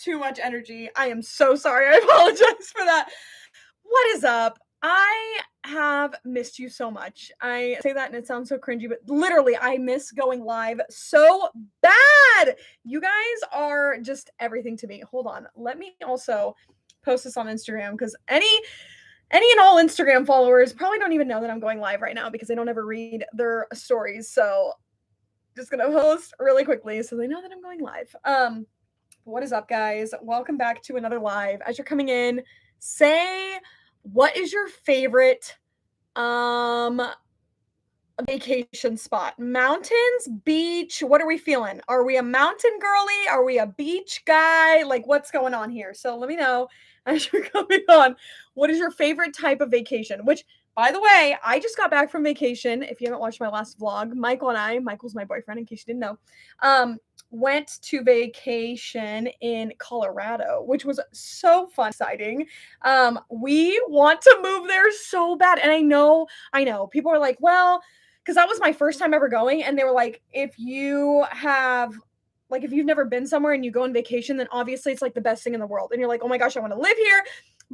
too much energy. I am so sorry. I apologize for that. What is up? I have missed you so much. I say that and it sounds so cringy, but literally, I miss going live so bad. You guys are just everything to me. Hold on. Let me also post this on Instagram because any and all Instagram followers probably don't even know that I'm going live right now because they don't ever read their stories. So just gonna post really quickly so they know that I'm going live. What is up, guys? Welcome back to another live. As you're coming in, say what is your favorite vacation spot? Mountains, beach? What are we feeling? Are we a mountain girly? Are we a beach guy? Like, what's going on here? So let me know as you're coming on. What is your favorite type of vacation? Which, by the way, I just got back from vacation. If you haven't watched my last vlog, Michael's my boyfriend, in case you didn't know, went to vacation in Colorado, which was so fun, exciting. We want to move there so bad. And I know, people are like, well, because that was my first time ever going. And they were like, if you've never been somewhere and you go on vacation, then obviously it's like the best thing in the world. And you're like, oh my gosh, I want to live here.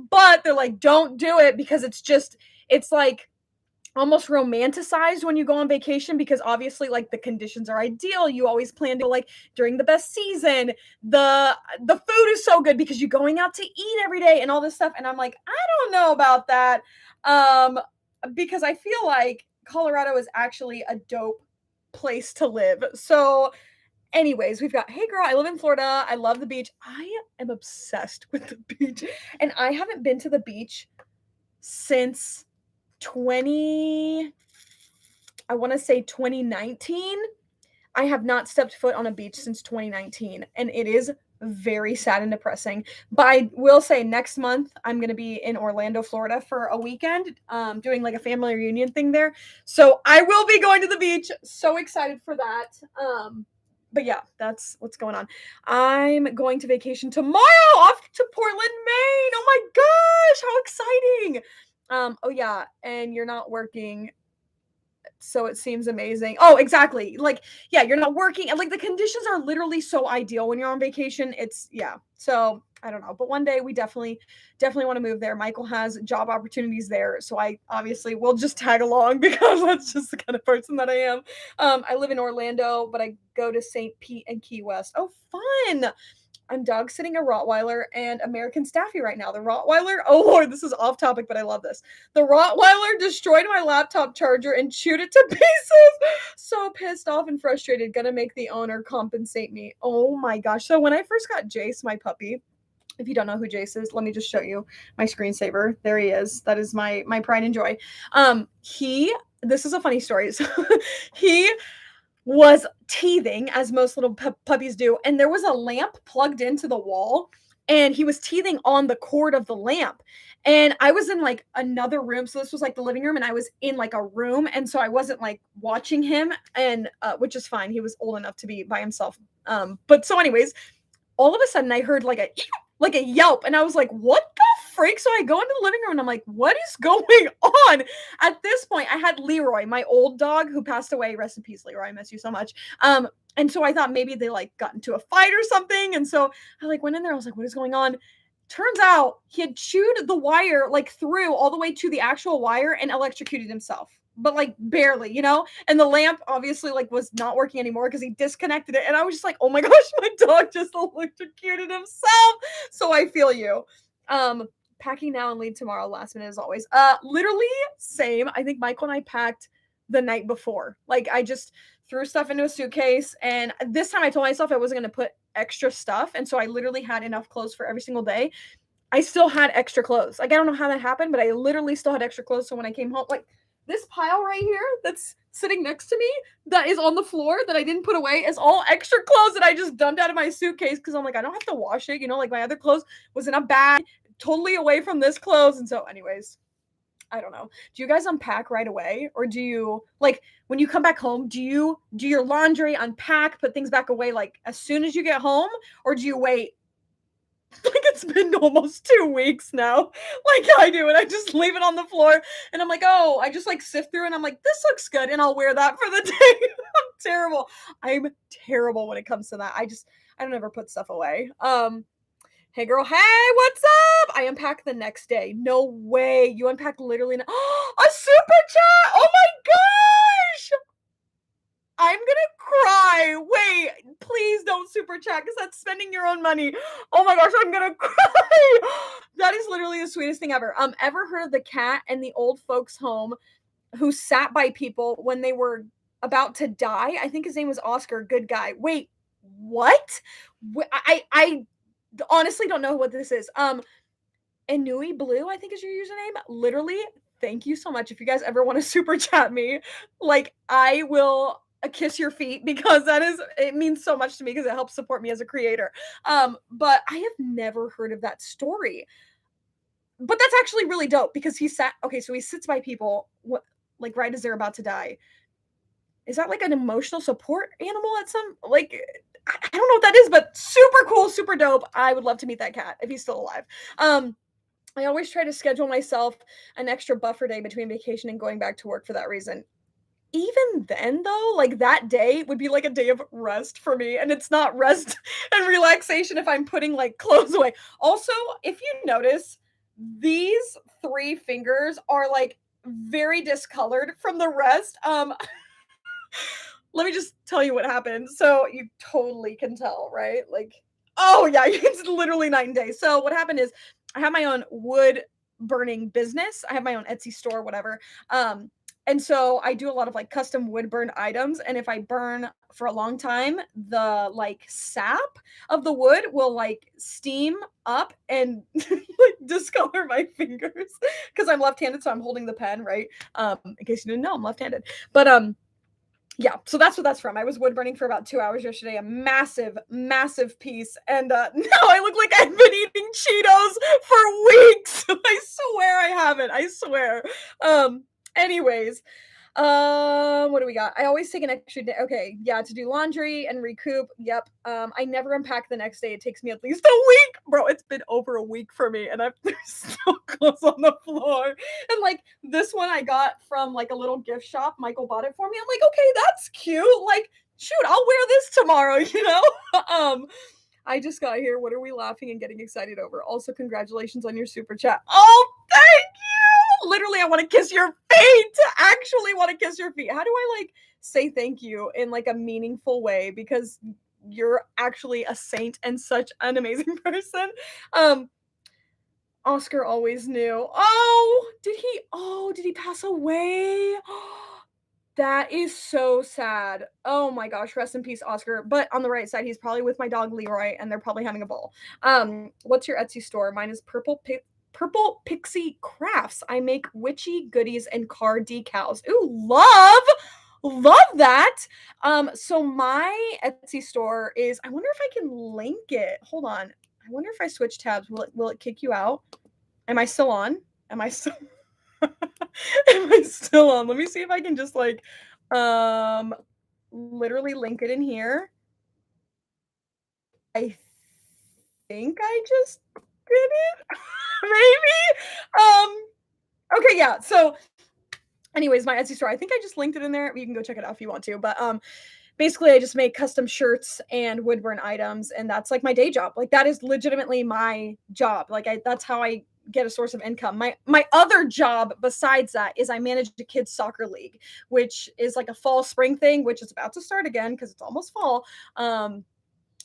But they're like, don't do it because it's like almost romanticized when you go on vacation because obviously like the conditions are ideal. You always plan to like during the best season. The food is so good because you're going out to eat every day and all this stuff. And I'm like, I don't know about that. Because I feel like Colorado is actually a dope place to live. So anyways, we've got, hey girl, I live in Florida. I love the beach. I am obsessed with the beach. And I haven't been to the beach since 2019. I have not stepped foot on a beach since 2019. And it is very sad and depressing. But I will say next month, I'm going to be in Orlando, Florida for a weekend, doing like a family reunion thing there. So I will be going to the beach. So excited for that. But yeah, that's what's going on. I'm going to vacation tomorrow off to Portland, Maine. Oh my gosh, how exciting. Oh yeah, and you're not working, so it seems amazing. Oh, exactly. Like, yeah, you're not working, and like the conditions are literally so ideal when you're on vacation. It's yeah. So I don't know, but one day we definitely want to move there. Michael has job opportunities there, so I obviously will just tag along because that's just the kind of person that I am. I live in Orlando, but I go to St. Pete and Key West. Oh, fun. I'm dog sitting a Rottweiler and American Staffy right now. The Rottweiler, oh Lord, this is off topic, but I love this. The Rottweiler destroyed my laptop charger and chewed it to pieces. So pissed off and frustrated. Gonna make the owner compensate me. Oh my gosh. So when I first got Jace, my puppy, if you don't know who Jace is, let me just show you my screensaver. There he is. That is my pride and joy. This is a funny story. So he was teething, as most little puppies do, and there was a lamp plugged into the wall, and he was teething on the cord of the lamp. And I was in like another room, so this was like the living room, and I was in like a room, and so I wasn't like watching him, and which is fine. He was old enough to be by himself. But so anyways, all of a sudden I heard like a yelp, and I was like, what the freak? So I go into the living room and I'm like, what is going on? At this point, I had Leroy, my old dog who passed away. Rest in peace, Leroy. I miss you so much. And so I thought maybe they like got into a fight or something. And so I like went in there. I was like, what is going on? Turns out he had chewed the wire like through all the way to the actual wire and electrocuted himself. But like barely, and the lamp obviously like was not working anymore because he disconnected it. And I was just like, oh my gosh, my dog just electrocuted himself. So I feel you. Packing now and leave tomorrow, last minute as always. Literally same. I think Michael and I packed the night before. Like I just threw stuff into a suitcase, and this time I told myself I wasn't going to put extra stuff, and so I literally had enough clothes for every single day. I still had extra clothes. Like I don't know how that happened, but I literally still had extra clothes. So when I came home, like this pile right here that's sitting next to me that is on the floor that I didn't put away is all extra clothes that I just dumped out of my suitcase because I'm like, I don't have to wash it. Like my other clothes was in a bag totally away from this clothes. And so anyways, I don't know. Do you guys unpack right away? Or do you, like, when you come back home, do you do your laundry, unpack, put things back away, like, as soon as you get home? Or do you wait? Like, it's been almost 2 weeks now. Like I do. And I just leave it on the floor. And I'm like, oh, I just, like, sift through and I'm like, this looks good. And I'll wear that for the day. I'm terrible when it comes to that. I don't ever put stuff away. Hey girl, hey, what's up? I unpack the next day. No way. You unpack literally a super chat. Oh my gosh. I'm gonna cry. Wait, please don't super chat because that's spending your own money. Oh my gosh, I'm gonna cry. That is literally the sweetest thing ever. Ever heard of the cat in the old folks' home who sat by people when they were about to die? I think his name was Oscar. Good guy. Wait, what? I honestly don't know what this is. Inui Blue, I think is your username. Literally, thank you so much. If you guys ever want to super chat me, like I will kiss your feet because it means so much to me because it helps support me as a creator. But I have never heard of that story. But that's actually really dope because so he sits by people what like right as they're about to die. Is that like an emotional support animal at some like I don't know what that is, but super cool, super dope. I would love to meet that cat if he's still alive. I always try to schedule myself an extra buffer day between vacation and going back to work for that reason. Even then, though, like that day would be like a day of rest for me, and it's not rest and relaxation if I'm putting like clothes away. Also, if you notice, these three fingers are like very discolored from the rest. Let me just tell you what happened. So you totally can tell, right? Like, oh yeah, it's literally night and day. So what happened is I have my own wood burning business. I have my own Etsy store, whatever. And so I do a lot of like custom wood burn items. And if I burn for a long time, the like sap of the wood will like steam up and like discolor my fingers because I'm left-handed, so I'm holding the pen, right? In case you didn't know, I'm left-handed. But yeah, so that's what that's from. I was wood burning for about 2 hours yesterday, a massive, massive piece, and, now I look like I've been eating Cheetos for weeks. I swear I haven't, I swear. Anyways, what do we got? I always take an extra day. Okay, yeah, to do laundry and recoup. Yep. I never unpack the next day. It takes me at least a week. Bro, it's been over a week for me, and there's still clothes on the floor. And like this one I got from like a little gift shop. Michael bought it for me. I'm like, okay, that's cute. Like, shoot, I'll wear this tomorrow, you know? I just got here. What are we laughing and getting excited over? Also, congratulations on your super chat. Oh, thank you. Literally, I want to kiss your feet. Actually, want to kiss your feet. How do I like say thank you in like a meaningful way? Because you're actually a saint and such an amazing person. Um, Oscar always knew. Oh, did he pass away? That is so sad. Oh my gosh, rest in peace, Oscar. But on the right side, he's probably with my dog Leroy, and they're probably having a ball. What's your Etsy store? Mine is Purple Pixie Crafts. I make witchy goodies and car decals. Ooh, love that. So my Etsy store is. I wonder if I can link it. Hold on. I wonder if I switch tabs, will it kick you out? Am I still on? Am I still? Am I still on? Let me see if I can just like um literally link it in here. I think I just did it. Maybe. Okay, yeah. So anyways, my Etsy store, I think I just linked it in there. You can go check it out if you want to. But basically I just make custom shirts and woodburn items, and that's like my day job. Like that is legitimately my job. Like that's how I get a source of income. My other job besides that is I manage a kids soccer league, which is like a fall spring thing, which is about to start again because it's almost fall.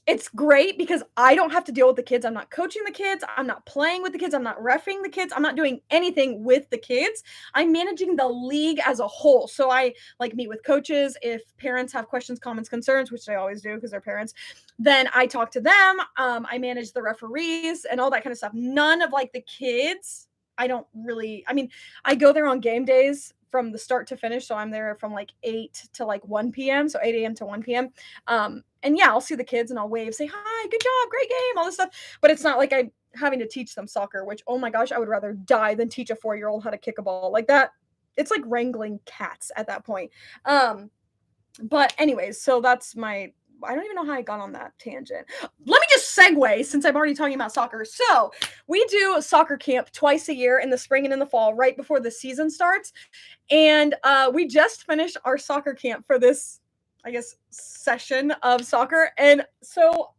It's great because I don't have to deal with the kids. I'm not coaching the kids. I'm not playing with the kids. I'm not reffing the kids. I'm not doing anything with the kids. I'm managing the league as a whole. So I like meet with coaches. If parents have questions, comments, concerns, which they always do because they're parents, then I talk to them. I manage the referees and all that kind of stuff. None of like the kids. I don't really, I mean, I go there on game days from the start to finish. So I'm there from like 8 to like 1 p.m. So 8 a.m. to 1 p.m. And yeah, I'll see the kids and I'll wave, say, hi, good job, great game, all this stuff. But it's not like I'm having to teach them soccer, which, oh my gosh, I would rather die than teach a 4-year-old how to kick a ball like that. It's like wrangling cats at that point. But anyways, so that's I don't even know how I got on that tangent. Let me just segue since I'm already talking about soccer. So we do a soccer camp twice a year in the spring and in the fall, right before the season starts. And we just finished our soccer camp for this, I guess, session of soccer. And so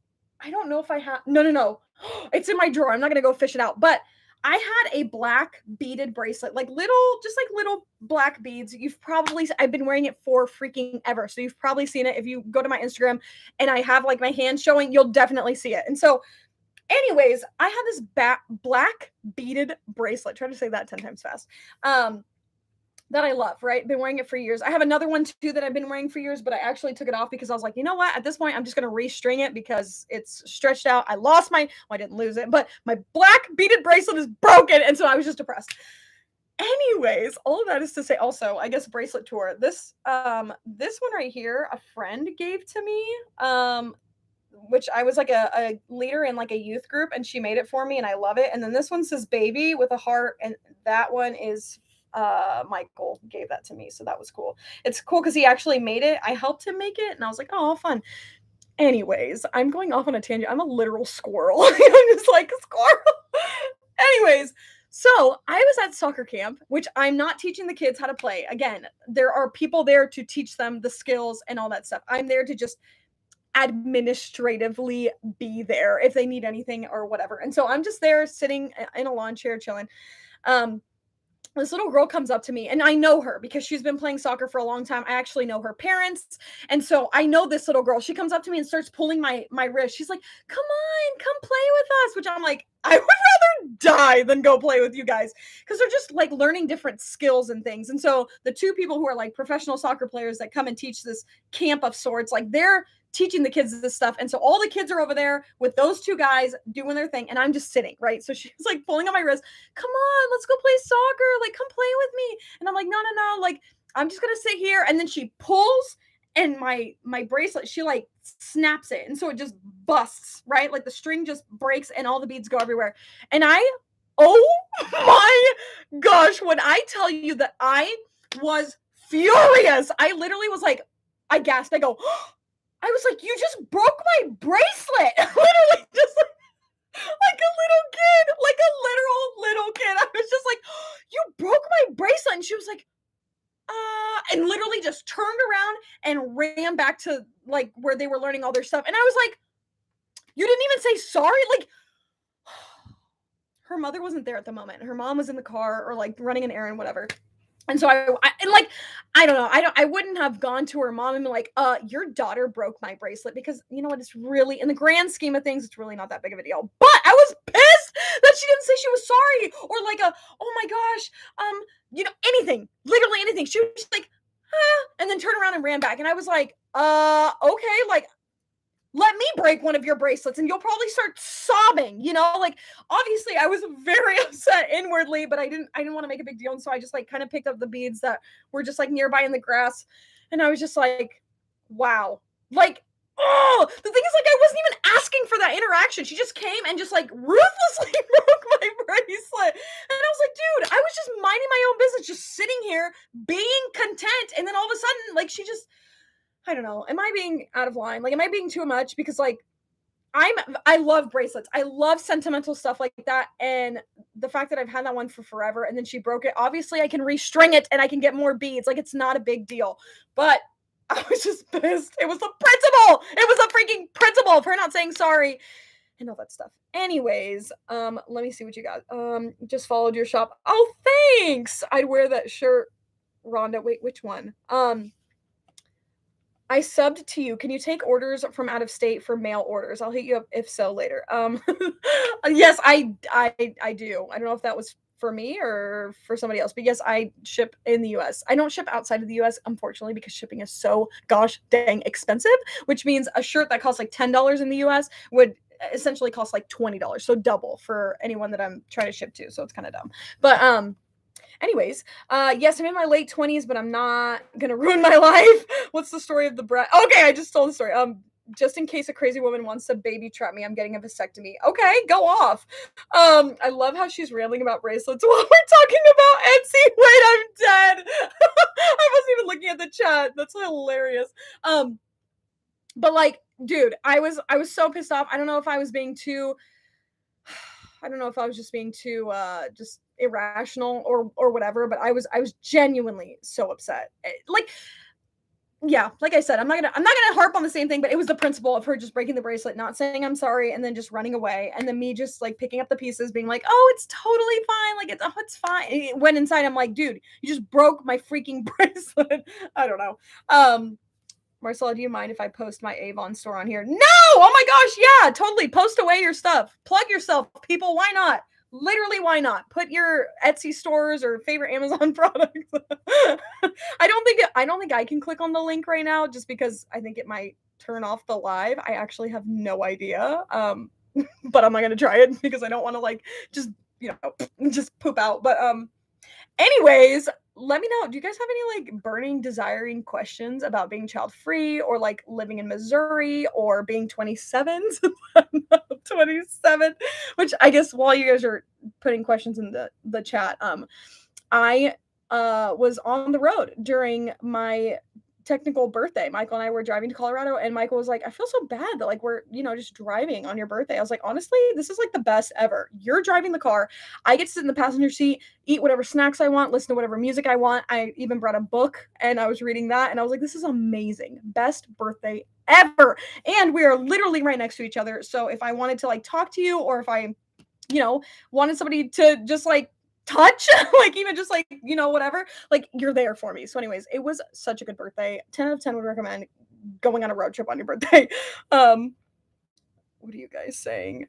I don't know if I have, no. It's in my drawer. I'm not gonna go fish it out. But I had a black beaded bracelet, like little, just like little black beads. I've been wearing it for freaking ever. So you've probably seen it. If you go to my Instagram and I have like my hand showing, you'll definitely see it. And so, anyways, I had this black beaded bracelet. Try to say that 10 times fast. That I love, right? Been wearing it for years. I have another one too that I've been wearing for years, but I actually took it off because I was like, you know what? At this point, I'm just gonna restring it because it's stretched out. I didn't lose it, but my black beaded bracelet is broken, and so I was just depressed. Anyways, all of that is to say, also, I guess bracelet tour. This one right here, a friend gave to me. Which I was like a leader in like a youth group, and she made it for me, and I love it. And then this one says baby with a heart, and that one is Michael gave that to me, so that was cool. It's cool because he actually made it. I helped him make it, and I was like, oh, fun. Anyways, I'm going off on a tangent. I'm a literal squirrel. I'm just like squirrel. Anyways, so I was at soccer camp, which I'm not teaching the kids how to play. Again, there are people there to teach them the skills and all that stuff. I'm there to just administratively be there if they need anything or whatever. And so I'm just there sitting in a lawn chair chilling. Um, this little girl comes up to me, and I know her because she's been playing soccer for a long time. I actually know her parents. And so I know this little girl. She comes up to me and starts pulling my wrist. She's like, come on, come play with us, which I'm like, I would rather die than go play with you guys, because they're just like learning different skills and things. And so the two people who are like professional soccer players that come and teach this camp of sorts, like they're teaching the kids this stuff. And so all the kids are over there with those two guys doing their thing, and I'm just sitting, right? So she's like pulling on my wrist, come on, let's go play soccer, like come play with me. And I'm like, no, like I'm just gonna sit here. And then she pulls, and my bracelet, she like snaps it, and so it just busts, right? Like the string just breaks and all the beads go everywhere. And oh my gosh, when I tell you that I was furious, I literally was like, I gasped, I go, I was like, you just broke my bracelet. Literally just like a little kid, like a literal little kid. I was just like, you broke my bracelet. And she was like, and literally just turned around and ran back to like where they were learning all their stuff. And I was like, you didn't even say sorry? Like, her mother wasn't there at the moment. Her mom was in the car or like running an errand, whatever. And so I don't know. I wouldn't have gone to her mom and been like, your daughter broke my bracelet, because you know what? It's really, in the grand scheme of things, it's really not that big of a deal. But I was pissed that she didn't say she was sorry, or like oh my gosh, anything, literally anything. She was just like, and then turned around and ran back. And I was like, okay, like, let me break one of your bracelets and you'll probably start sobbing, like obviously I was very upset inwardly, but I didn't want to make a big deal. And so I just like kind of picked up the beads that were just like nearby in the grass. And I was just like, wow. Like, oh, the thing is, like, I wasn't even asking for that interaction. She just came and just like ruthlessly broke my bracelet. And I was like, dude, I was just minding my own business, just sitting here being content. And then all of a sudden, like, she just, I don't know. Am I being out of line? Like, am I being too much? Because like, I love bracelets. I love sentimental stuff like that. And the fact that I've had that one for forever, and then she broke it. Obviously I can restring it and I can get more beads. Like, it's not a big deal, but I was just pissed. It was the principal. It was the freaking principal of her not saying sorry and all that stuff. Anyways, let me see what you got. Just followed your shop. Oh, thanks. I'd wear that shirt, Rhonda. Wait, which one? I subbed to you. Can you take orders from out of state for mail orders? I'll hit you up if so later. Yes, I do. I don't know if that was for me or for somebody else, but yes, I ship in the US. I don't ship outside of the US, unfortunately, because shipping is so gosh dang expensive, which means a shirt that costs like $10 in the US would essentially cost like $20. So double for anyone that I'm trying to ship to. So it's kind of dumb. But anyways, yes, I'm in my late 20s, but I'm not gonna ruin my life. What's the story of the brat? Okay, I just told the story. Just in case a crazy woman wants to baby trap me, I'm getting a vasectomy. Okay, go off. I love how she's rambling about bracelets while we're talking about Etsy. Wait, I'm dead. I wasn't even looking at the chat. That's hilarious. But like, dude, I was so pissed off. I don't know if I was just being too just irrational or whatever, but I was genuinely so upset. Like, yeah, like I said, I'm not gonna harp on the same thing, but it was the principle of her just breaking the bracelet, not saying I'm sorry, and then just running away, and then me just like picking up the pieces, being like, "Oh, it's totally fine. Like it's fine." When inside, I'm like, "Dude, you just broke my freaking bracelet." I don't know. Marcella, do you mind if I post my Avon store on here? No! Oh my gosh, yeah, totally. Post away your stuff. Plug yourself, people. Why not? Literally, why not? Put your Etsy stores or favorite Amazon products. I don't think I can click on the link right now just because I think it might turn off the live. I actually have no idea. But I'm not gonna try it because I don't want to like just just poop out. But anyways, let me know. Do you guys have any like burning, desiring questions about being child free or like living in Missouri or being 27? 27, which I guess while you guys are putting questions in the chat, I was on the road during my technical birthday. Michael and I were driving to Colorado, and Michael was like, I feel so bad that like we're, just driving on your birthday. I was like, honestly, this is like the best ever. You're driving the car. I get to sit in the passenger seat, eat whatever snacks I want, listen to whatever music I want. I even brought a book and I was reading that, and I was like, this is amazing. Best birthday ever. And we are literally right next to each other. So if I wanted to like talk to you, or if I wanted somebody to just like touch, like even just like, whatever, like you're there for me. So anyways, it was such a good birthday. 10 out of 10 would recommend going on a road trip on your birthday. Um, what are you guys saying?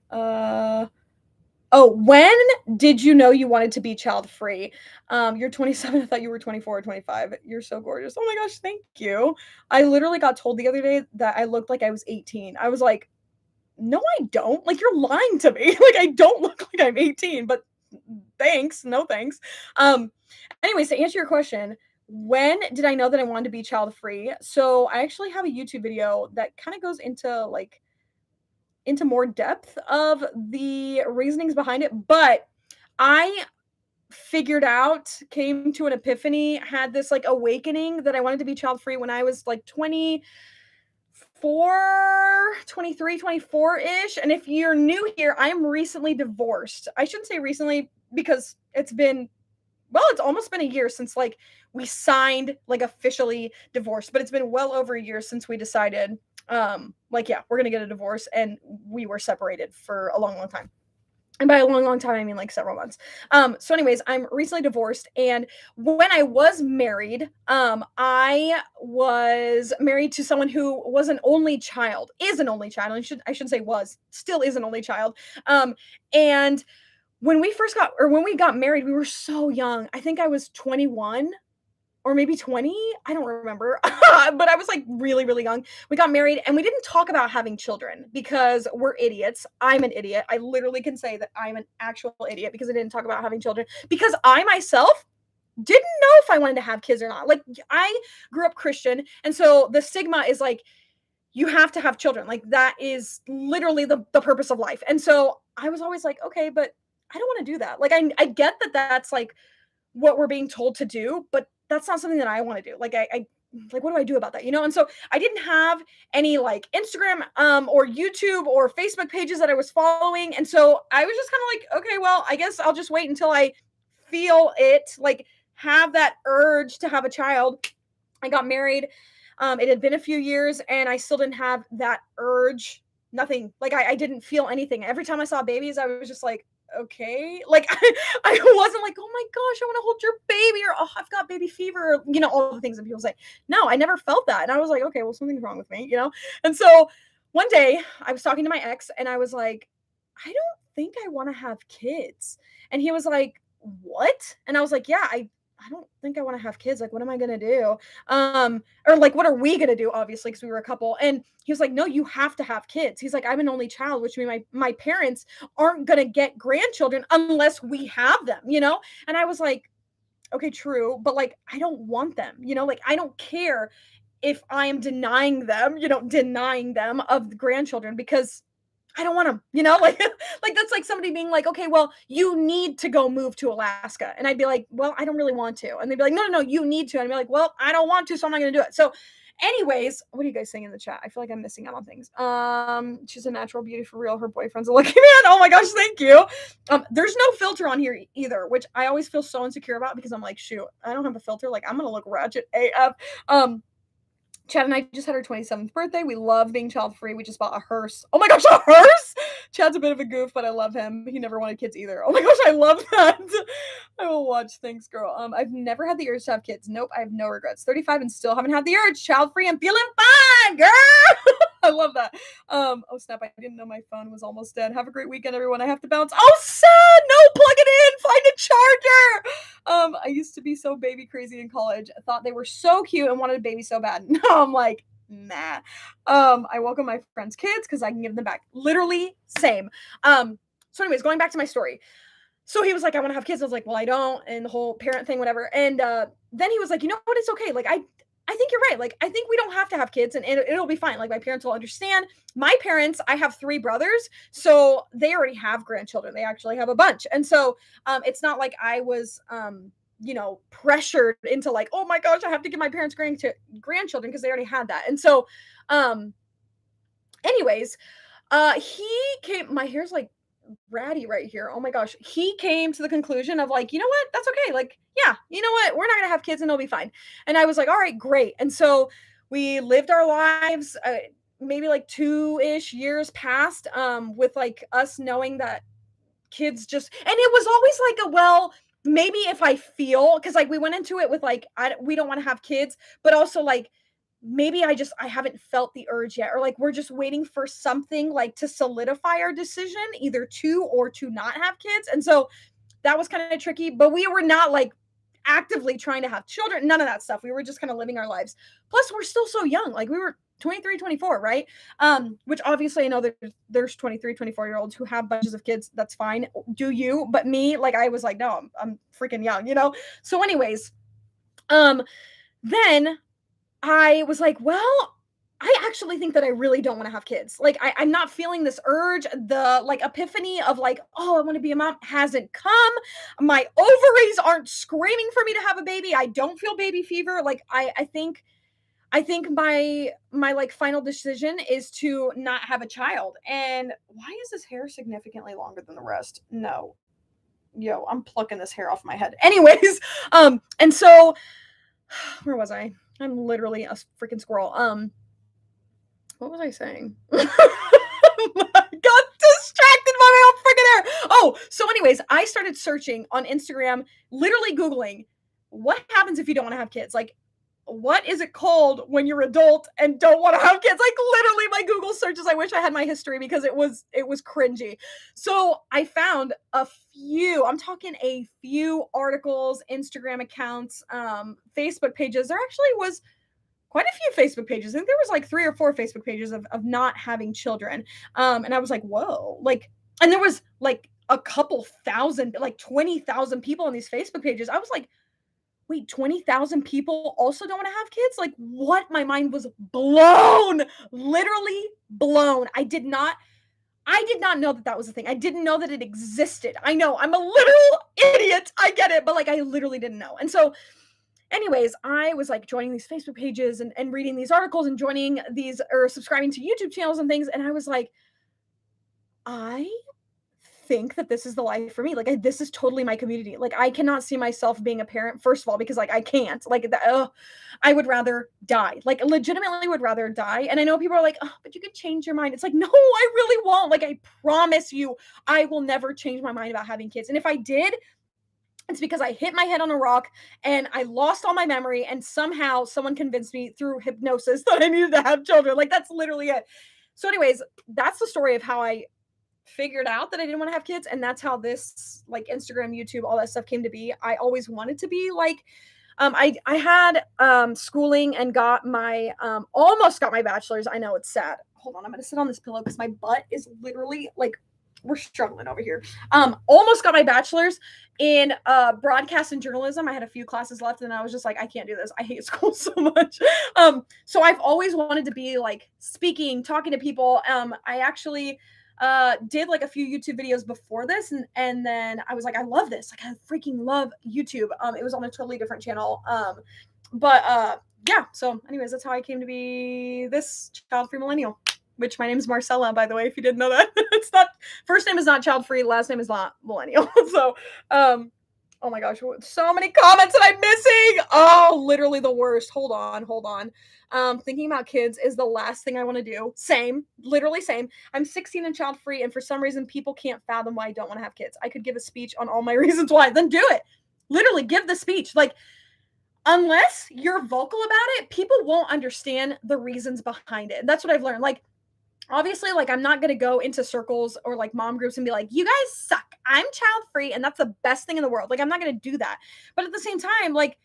Oh, when did you know you wanted to be child free? You're 27. I thought you were 24 or 25. You're so gorgeous. Oh my gosh, thank you. I literally got told the other day that I looked like I was 18. I was like, no, I don't. Like, you're lying to me. Like, I don't look like I'm 18, but thanks. No thanks. Um, anyways, to answer your question, when did I know that I wanted to be child free? So I actually have a YouTube video that kind of goes into more depth of the reasonings behind it, but I came to an epiphany, had this like awakening that I wanted to be child free when I was like 23, 24-ish. And if you're new here, I'm recently divorced. I shouldn't say recently because it's almost been a year since like we signed like officially divorced, but it's been well over a year since we decided like yeah, we're gonna get a divorce, and we were separated for a long, long time. And by a long, long time, I mean like several months. So anyways, I'm recently divorced, and when I was married, I was married to someone who was an only child, is an only child. I should say was, still is an only child. And when we got married, we were so young. I think I was 21 or maybe 20, I don't remember. But I was like really, really young. We got married and we didn't talk about having children because we're idiots. I'm an idiot. I literally can say that I'm an actual idiot because I didn't talk about having children because I myself didn't know if I wanted to have kids or not. Like, I grew up Christian, and so the stigma is like you have to have children. Like, that is literally the purpose of life. And so I was always like, okay, but I don't want to do that. Like, I get that that's like what we're being told to do, but that's not something that I want to do. Like, I like, what do I do about that? And so I didn't have any like Instagram or YouTube or Facebook pages that I was following. And so I was just kind of like, okay, well, I guess I'll just wait until I feel it, like have that urge to have a child. I got married. It had been a few years and I still didn't have that urge. Nothing. Like, I didn't feel anything. Every time I saw babies, I was just like, okay. Like, I wasn't like, oh my gosh, I want to hold your baby, or oh, I've got baby fever, or, all the things that people say. No, I never felt that. And I was like, okay, well, something's wrong with me. And so one day I was talking to my ex and I was like, I don't think I want to have kids. And he was like, what? And I was like, yeah, I don't think I want to have kids. Like, what am I going to do? Or like, what are we going to do? Obviously, because we were a couple. And he was like, no, you have to have kids. He's like, I'm an only child, which means my parents aren't going to get grandchildren unless we have them. And I was like, okay, true. But like, I don't want them. Like, I don't care if I am denying them of the grandchildren because I don't want them. Like, like that's like somebody being like, okay, well, you need to go move to Alaska. And I'd be like, well, I don't really want to. And they'd be like, no, no, no, you need to. And I'd be like, well, I don't want to, so I'm not going to do it. So anyways, what are you guys saying in the chat? I feel like I'm missing out on things. She's a natural beauty for real. Her boyfriend's a lucky man. Oh my gosh, thank you. There's no filter on here either, which I always feel so insecure about because I'm like, shoot, I don't have a filter. Like, I'm going to look ratchet AF. Chad and I just had our 27th birthday. We love being child free. We just bought a hearse. Oh my gosh, a hearse! Chad's a bit of a goof, but I love him. He never wanted kids either. Oh my gosh, I love that. I will watch. Thanks, girl. I've never had the urge to have kids. Nope, I have no regrets. 35 and still haven't had the urge. Child free and feeling fine, girl. I love that. Oh snap! I didn't know my phone was almost dead. Have a great weekend, everyone. I have to bounce. Oh, sad. No, plug it in. Find a charger. I used to be so baby crazy in college. I thought they were so cute and wanted a baby so bad. Now I'm like, nah. I welcome my friends' kids because I can give them back. Literally, same. So, anyways, going back to my story. So he was like, I want to have kids. I was like, well, I don't, and the whole parent thing, whatever. And then he was like, you know what? It's okay. Like, I think you're right. Like, I think we don't have to have kids, and it'll be fine. Like, my parents will understand. My parents, I have 3 brothers, so they already have grandchildren. They actually have a bunch, and so it's not like I was pressured into like, oh my gosh, I have to give my parents grandchildren because they already had that. And so, anyways, he came. My hair's like ratty right here. Oh my gosh. He came to the conclusion of like, you know what? That's okay. Like, yeah, you know what? We're not going to have kids and it'll be fine. And I was like, all right, great. And so we lived our lives, maybe like 2-ish years passed, with like us knowing that kids just, and it was always like well, maybe if I feel, because like we went into it with like, we don't want to have kids, but also like, maybe I haven't felt the urge yet, or like we're just waiting for something like to solidify our decision either to or to not have kids. And so that was kind of tricky, but we were not like actively trying to have children, none of that stuff. We were just kind of living our lives. Plus we're still so young. Like we were 23, 24, right? Which obviously I know that there's 23, 24-year-olds who have bunches of kids. That's fine. Do you? But me, like I was like, no, I'm freaking young, you know? So anyways, then I was like, well, I actually think that I really don't want to have kids. Like, I'm not feeling this urge. The like epiphany of like, oh, I want to be a mom hasn't come. My ovaries aren't screaming for me to have a baby. I don't feel baby fever. Like, I think my like final decision is to not have a child. And why is this hair significantly longer than the rest? No. Yo, I'm plucking this hair off my head. Anyways, and so where was I? I'm literally a freaking squirrel. What was I saying? Got distracted by my own freaking hair. Oh, so anyways, I started searching on Instagram, literally Googling what happens if you don't want to have kids. Like, what is it called when you're adult and don't want to have kids? Like literally my Google searches. I wish I had my history because it was cringy. So I found a few articles, Instagram accounts, Facebook pages. There actually was quite a few Facebook pages. I think there was like 3 or 4 Facebook pages of not having children. And I was like, whoa, like, and there was like a couple thousand, like 20,000 people on these Facebook pages. I was like, wait, 20,000 people also don't want to have kids? Like what? My mind was blown, literally blown. I did not know that was a thing. I didn't know that it existed. I know I'm a literal idiot. I get it. But like, I literally didn't know. And so anyways, I was like joining these Facebook pages and reading these articles and joining these or subscribing to YouTube channels and things. And I was like, I think that this is the life for me. Like, this is totally my community. Like, I cannot see myself being a parent, first of all, because like I can't. Like, I would rather die. Like, legitimately would rather die. And I know people are like, oh, but you could change your mind. It's like, no, I really won't. Like, I promise you, I will never change my mind about having kids. And if I did, it's because I hit my head on a rock and I lost all my memory, and somehow someone convinced me through hypnosis that I needed to have children. Like, that's literally it. So anyways, that's the story of how I figured out that I didn't want to have kids. And that's how this like Instagram, YouTube, all that stuff came to be. I always wanted to be like, I had schooling and got my, almost got my bachelor's. I know it's sad. Hold on. I'm going to sit on this pillow because my butt is literally like, we're struggling over here. Almost got my bachelor's in broadcast and journalism. I had a few classes left and I was just like, I can't do this. I hate school so much. So I've always wanted to be like speaking, talking to people. I actually did like a few YouTube videos before this, and then I was like, I love this. Like, I freaking love YouTube. It was on a totally different channel. But yeah. So anyways, that's how I came to be this child-free millennial, which my name is Marcella, by the way, if you didn't know that. It's not, first name is not child-free, last name is not millennial. So Oh my gosh, so many comments that I'm missing. Oh, literally the worst. Hold on, hold on. Thinking about kids is the last thing I want to do. Same, literally same. I'm 16 and child free, and for some reason, people can't fathom why I don't want to have kids. I could give a speech on all my reasons why. Then do it. Literally, give the speech. Like, unless you're vocal about it, people won't understand the reasons behind it. And that's what I've learned. Like, obviously, like, I'm not going to go into circles or like mom groups and be like, you guys suck. I'm child free and that's the best thing in the world. Like, I'm not going to do that. But at the same time, like,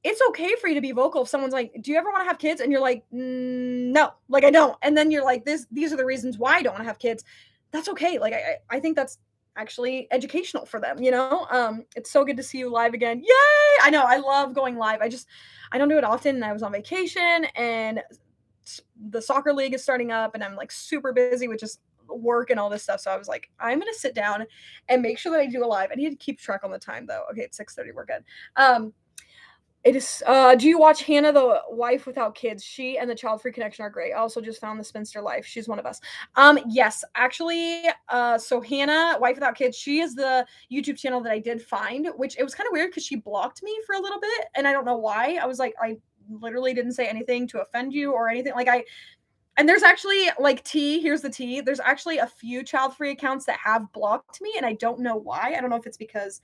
it's okay for you to be vocal if someone's like, do you ever want to have kids? And you're like, no, like, I don't. And then you're like, these are the reasons why I don't want to have kids. That's okay. Like, I think that's actually educational for them, you know? It's so good to see you live again. Yay! I know, I love going live. I don't do it often. And I was on vacation and the soccer league is starting up and I'm like super busy with just work and all this stuff. So I was like, I'm gonna sit down and make sure that I do a live. I need to keep track on the time though. Okay, it's 6:30. We're good. It is do you watch Hannah the Wife Without Kids? She and the Child Free Connection are great. I also just found the Spinster Life. She's one of us. Yes, actually, so Hannah, Wife Without Kids, she is the YouTube channel that I did find, which it was kind of weird because she blocked me for a little bit, and I don't know why. I was like, I literally didn't say anything to offend you or anything. Like and there's actually like here's the tea. There's actually a few child-free accounts that have blocked me, and I don't know why. I don't know if it's because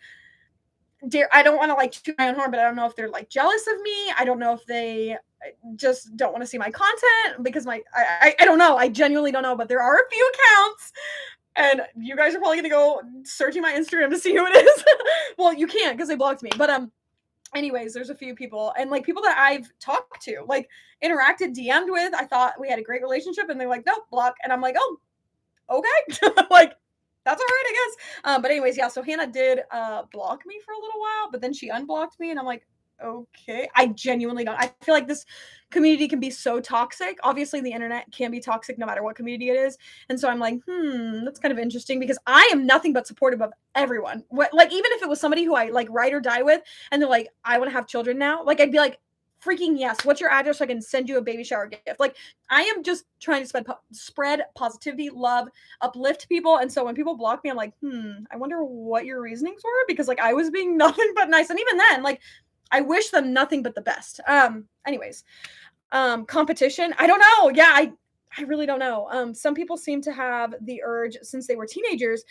I don't want to like toot my own horn, but I don't know if they're like jealous of me. I don't know if they just don't want to see my content because I don't know. I genuinely don't know, but there are a few accounts and you guys are probably going to go searching my Instagram to see who it is. Well, you can't because they blocked me. But anyways, there's a few people and like people that I've talked to, like interacted, DM'd with. I thought we had a great relationship and they're like, "No, block." And I'm like, "Oh, okay." Like that's all right, I guess. But anyways, yeah, so Hannah did block me for a little while, but then she unblocked me and I'm like, okay. I genuinely don't. I feel like this community can be so toxic. Obviously, the internet can be toxic no matter what community it is. And so I'm like, that's kind of interesting because I am nothing but supportive of everyone. Like, even if it was somebody who I like ride or die with, and they're like, I want to have children now, like I'd be like, freaking yes. What's your address so I can send you a baby shower gift? Like, I am just trying to spread positivity, love, uplift people. And so when people block me, I'm like, I wonder what your reasonings were because like I was being nothing but nice. And even then, like, I wish them nothing but the best. Anyways, competition. I don't know. Yeah, I really don't know. Some people seem to have the urge since they were teenagers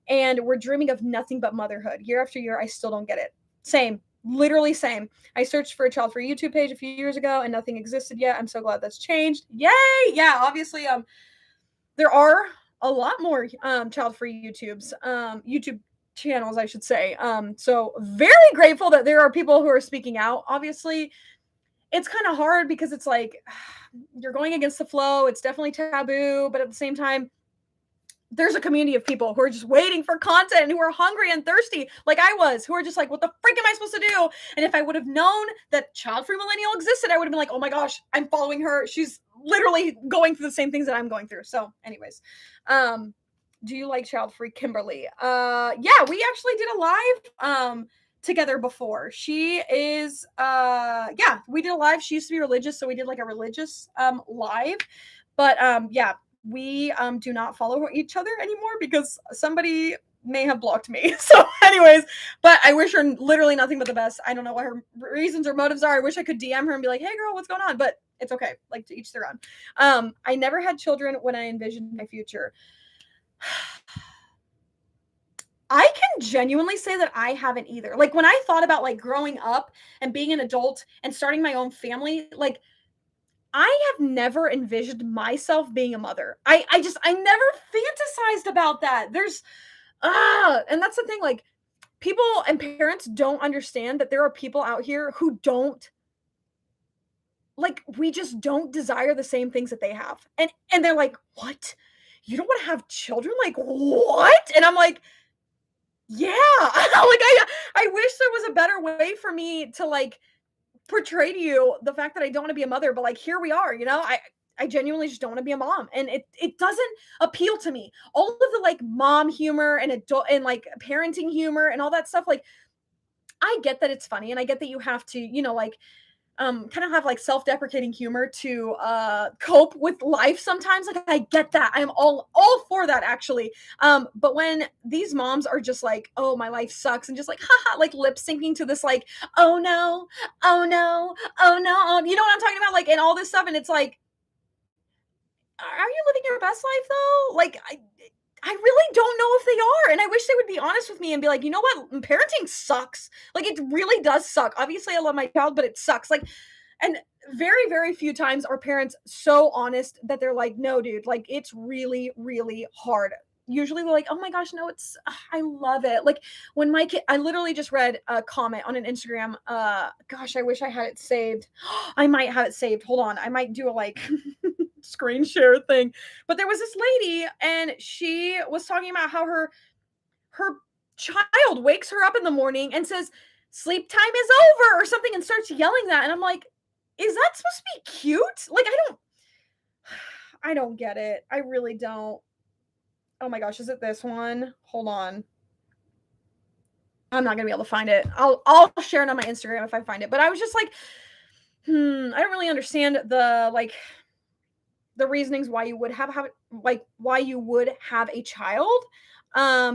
and were dreaming of nothing but motherhood. Year after year, I still don't get it. Same. Literally same. I searched for a child free YouTube page a few years ago and nothing existed yet. I'm so glad that's changed. Yay! Yeah, obviously, there are a lot more child free YouTube channels, I should say. So very grateful that there are people who are speaking out. Obviously, it's kind of hard because it's like you're going against the flow. It's definitely taboo, but at the same time, there's a community of people who are just waiting for content and who are hungry and thirsty, like I was, who are just like, what the freak am I supposed to do? And if I would have known that Child Free Millennial existed, I would have been like, oh my gosh, I'm following her. She's literally going through the same things that I'm going through. So, anyways, do you like Child Free Kimberly? Yeah, we actually did a live together before. She is yeah, we did a live. She used to be religious, so we did like a religious live. But yeah, we do not follow each other anymore because somebody may have blocked me. So anyways, but I wish her literally nothing but the best. I don't know what her reasons or motives are. I wish I could DM her and be like, hey girl, what's going on? But it's okay. Like, to each their own. I never had children when I envisioned my future. I can genuinely say that I haven't either. Like, when I thought about like growing up and being an adult and starting my own family, like, I have never envisioned myself being a mother. I never fantasized about that. And that's the thing, like, people and parents don't understand that there are people out here who don't, like, we just don't desire the same things that they have. And they're like, "What? You don't want to have children? Like, what?" And I'm like, "Yeah." Like, I wish there was a better way for me to like portray to you the fact that I don't want to be a mother, but like here we are, you know. I genuinely just don't want to be a mom, and it doesn't appeal to me. All of the like mom humor and adult and like parenting humor and all that stuff, like, I get that it's funny and I get that you have to, you know, like, kind of have like self-deprecating humor to cope with life sometimes. Like I get that. I'm all for that actually. But when these moms are just like, oh, my life sucks, and just like haha, like lip syncing to this like, oh no, oh no, oh no, you know what I'm talking about? Like and all this stuff, and it's like, are you living your best life though? Like I really don't know if they are. And I wish they would be honest with me and be like, you know what? Parenting sucks. Like it really does suck. Obviously, I love my child, but it sucks. Like, and very, very few times are parents so honest that they're like, no, dude, like it's really, really hard. Usually they're like, oh my gosh, no, I love it. Like when my kid, I literally just read a comment on an Instagram. Gosh, I wish I had it saved. I might have it saved. Hold on. I might do a like screen share thing. But there was this lady and she was talking about how her child wakes her up in the morning and says sleep time is over or something and starts yelling that, and I'm like, is that supposed to be cute? Like I don't get it. I really don't. Oh my gosh, is it this one? Hold on. I'm not gonna be able to find it. I'll share it on my Instagram if I find it. But I was just like, I don't really understand the reasonings why you would have like why you would have a child,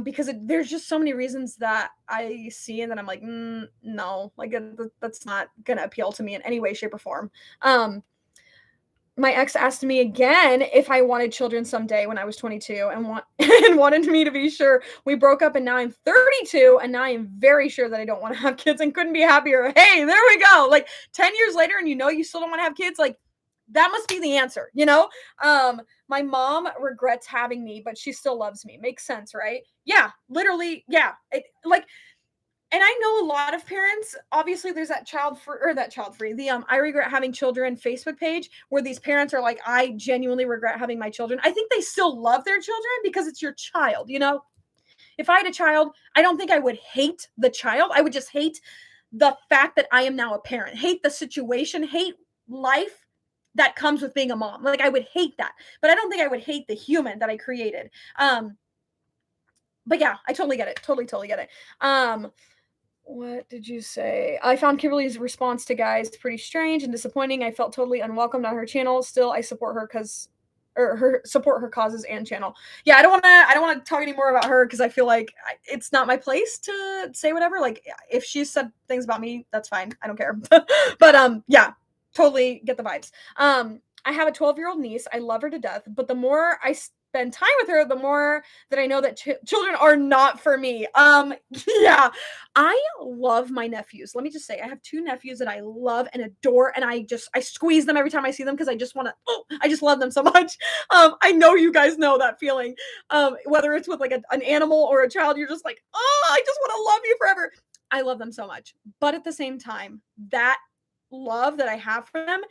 because there's just so many reasons that I see and then I'm like, no, like that's not gonna appeal to me in any way shape or form. My ex asked me again if I wanted children someday when I was 22 and and wanted me to be sure. We broke up and now I'm 32 and now I am very sure that I don't want to have kids and couldn't be happier. Hey, there we go. Like 10 years later and you still don't want to have kids, like that must be the answer, you know? My mom regrets having me, but she still loves me. Makes sense, right? Yeah, literally, yeah. And I know a lot of parents, obviously there's that child free, the I regret having children Facebook page where these parents are like, I genuinely regret having my children. I think they still love their children because it's your child, you know? If I had a child, I don't think I would hate the child. I would just hate the fact that I am now a parent, hate the situation, hate life that comes with being a mom. Like I would hate that, but I don't think I would hate the human that I created. But yeah, I totally get it. Totally get it. What did you say? I found Kimberly's response to guys pretty strange and disappointing. I felt totally unwelcomed on her channel. Still, I support her support her causes and channel. Yeah, I don't want to talk anymore about her because I feel like it's not my place to say whatever. Like if she said things about me, that's fine. I don't care. But yeah, totally get the vibes. I have a 12-year-old niece. I love her to death, but the more I spend time with her, the more that I know that children are not for me. Yeah, I love my nephews. Let me just say, I have 2 nephews that I love and adore, and I squeeze them every time I see them because I just want to. Oh, I just love them so much. I know you guys know that feeling. Whether it's with like an animal or a child, you're just like, oh, I just want to love you forever. I love them so much, but at the same time, that love that I have for them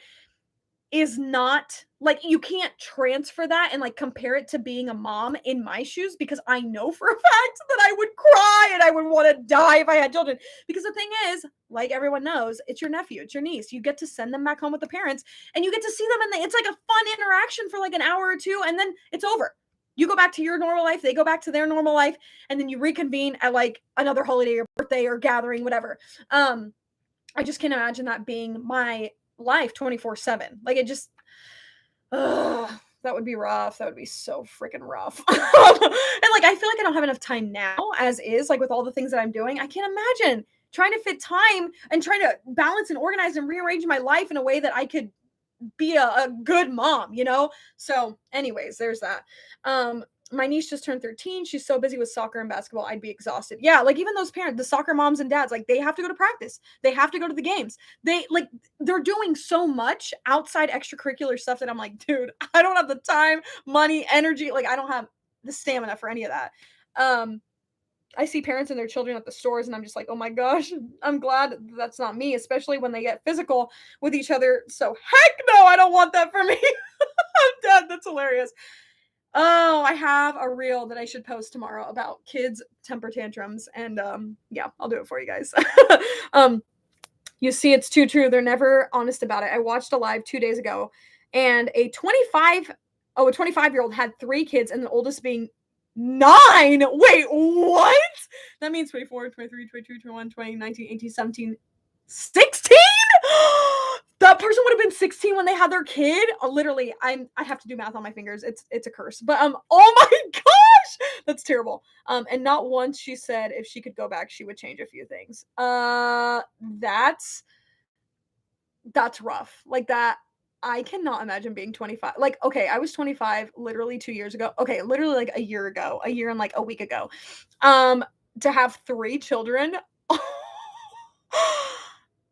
is not like you can't transfer that and like compare it to being a mom in my shoes, because I know for a fact that I would cry and I would want to die if I had children. Because the thing is, like everyone knows, it's your nephew, it's your niece. You get to send them back home with the parents and you get to see them, and it's like a fun interaction for like an hour or two, and then it's over. You go back to your normal life, they go back to their normal life, and then you reconvene at like another holiday or birthday or gathering, whatever. I just can't imagine that being my life 24/7. Like it just that would be rough. That would be so freaking rough. And like I feel like I don't have enough time now as is, like with all the things that I'm doing. I can't imagine trying to fit time and trying to balance and organize and rearrange my life in a way that I could be a good mom, you know? So anyways, there's that. My niece just turned 13. She's so busy with soccer and basketball, I'd be exhausted. Yeah, like even those parents, the soccer moms and dads, like they have to go to practice. They have to go to the games. They're doing so much outside extracurricular stuff that I'm like, dude, I don't have the time, money, energy. Like I don't have the stamina for any of that. I see parents and their children at the stores and I'm just like, oh my gosh, I'm glad that's not me, especially when they get physical with each other. So heck no, I don't want that for me. I'm dead. That's hilarious. Oh, I have a reel that I should post tomorrow about kids' temper tantrums. And yeah, I'll do it for you guys. You see, it's too true. They're never honest about it. I watched a live 2 days ago, and a 25-year-old had 3 kids, and the oldest being 9. Wait, what? That means 24, 23, 22, 21, 20, 19, 18, 17, 16? that person would have been 16 when they had their kid. Literally, I have to do math on my fingers. It's a curse. But oh my gosh, that's terrible. And not once she said if she could go back, she would change a few things. That's rough. Like that. I cannot imagine being 25. Like, okay, I was 25 literally 2 years ago. Okay, literally like a year ago, a year and like a week ago. Um, to have three children.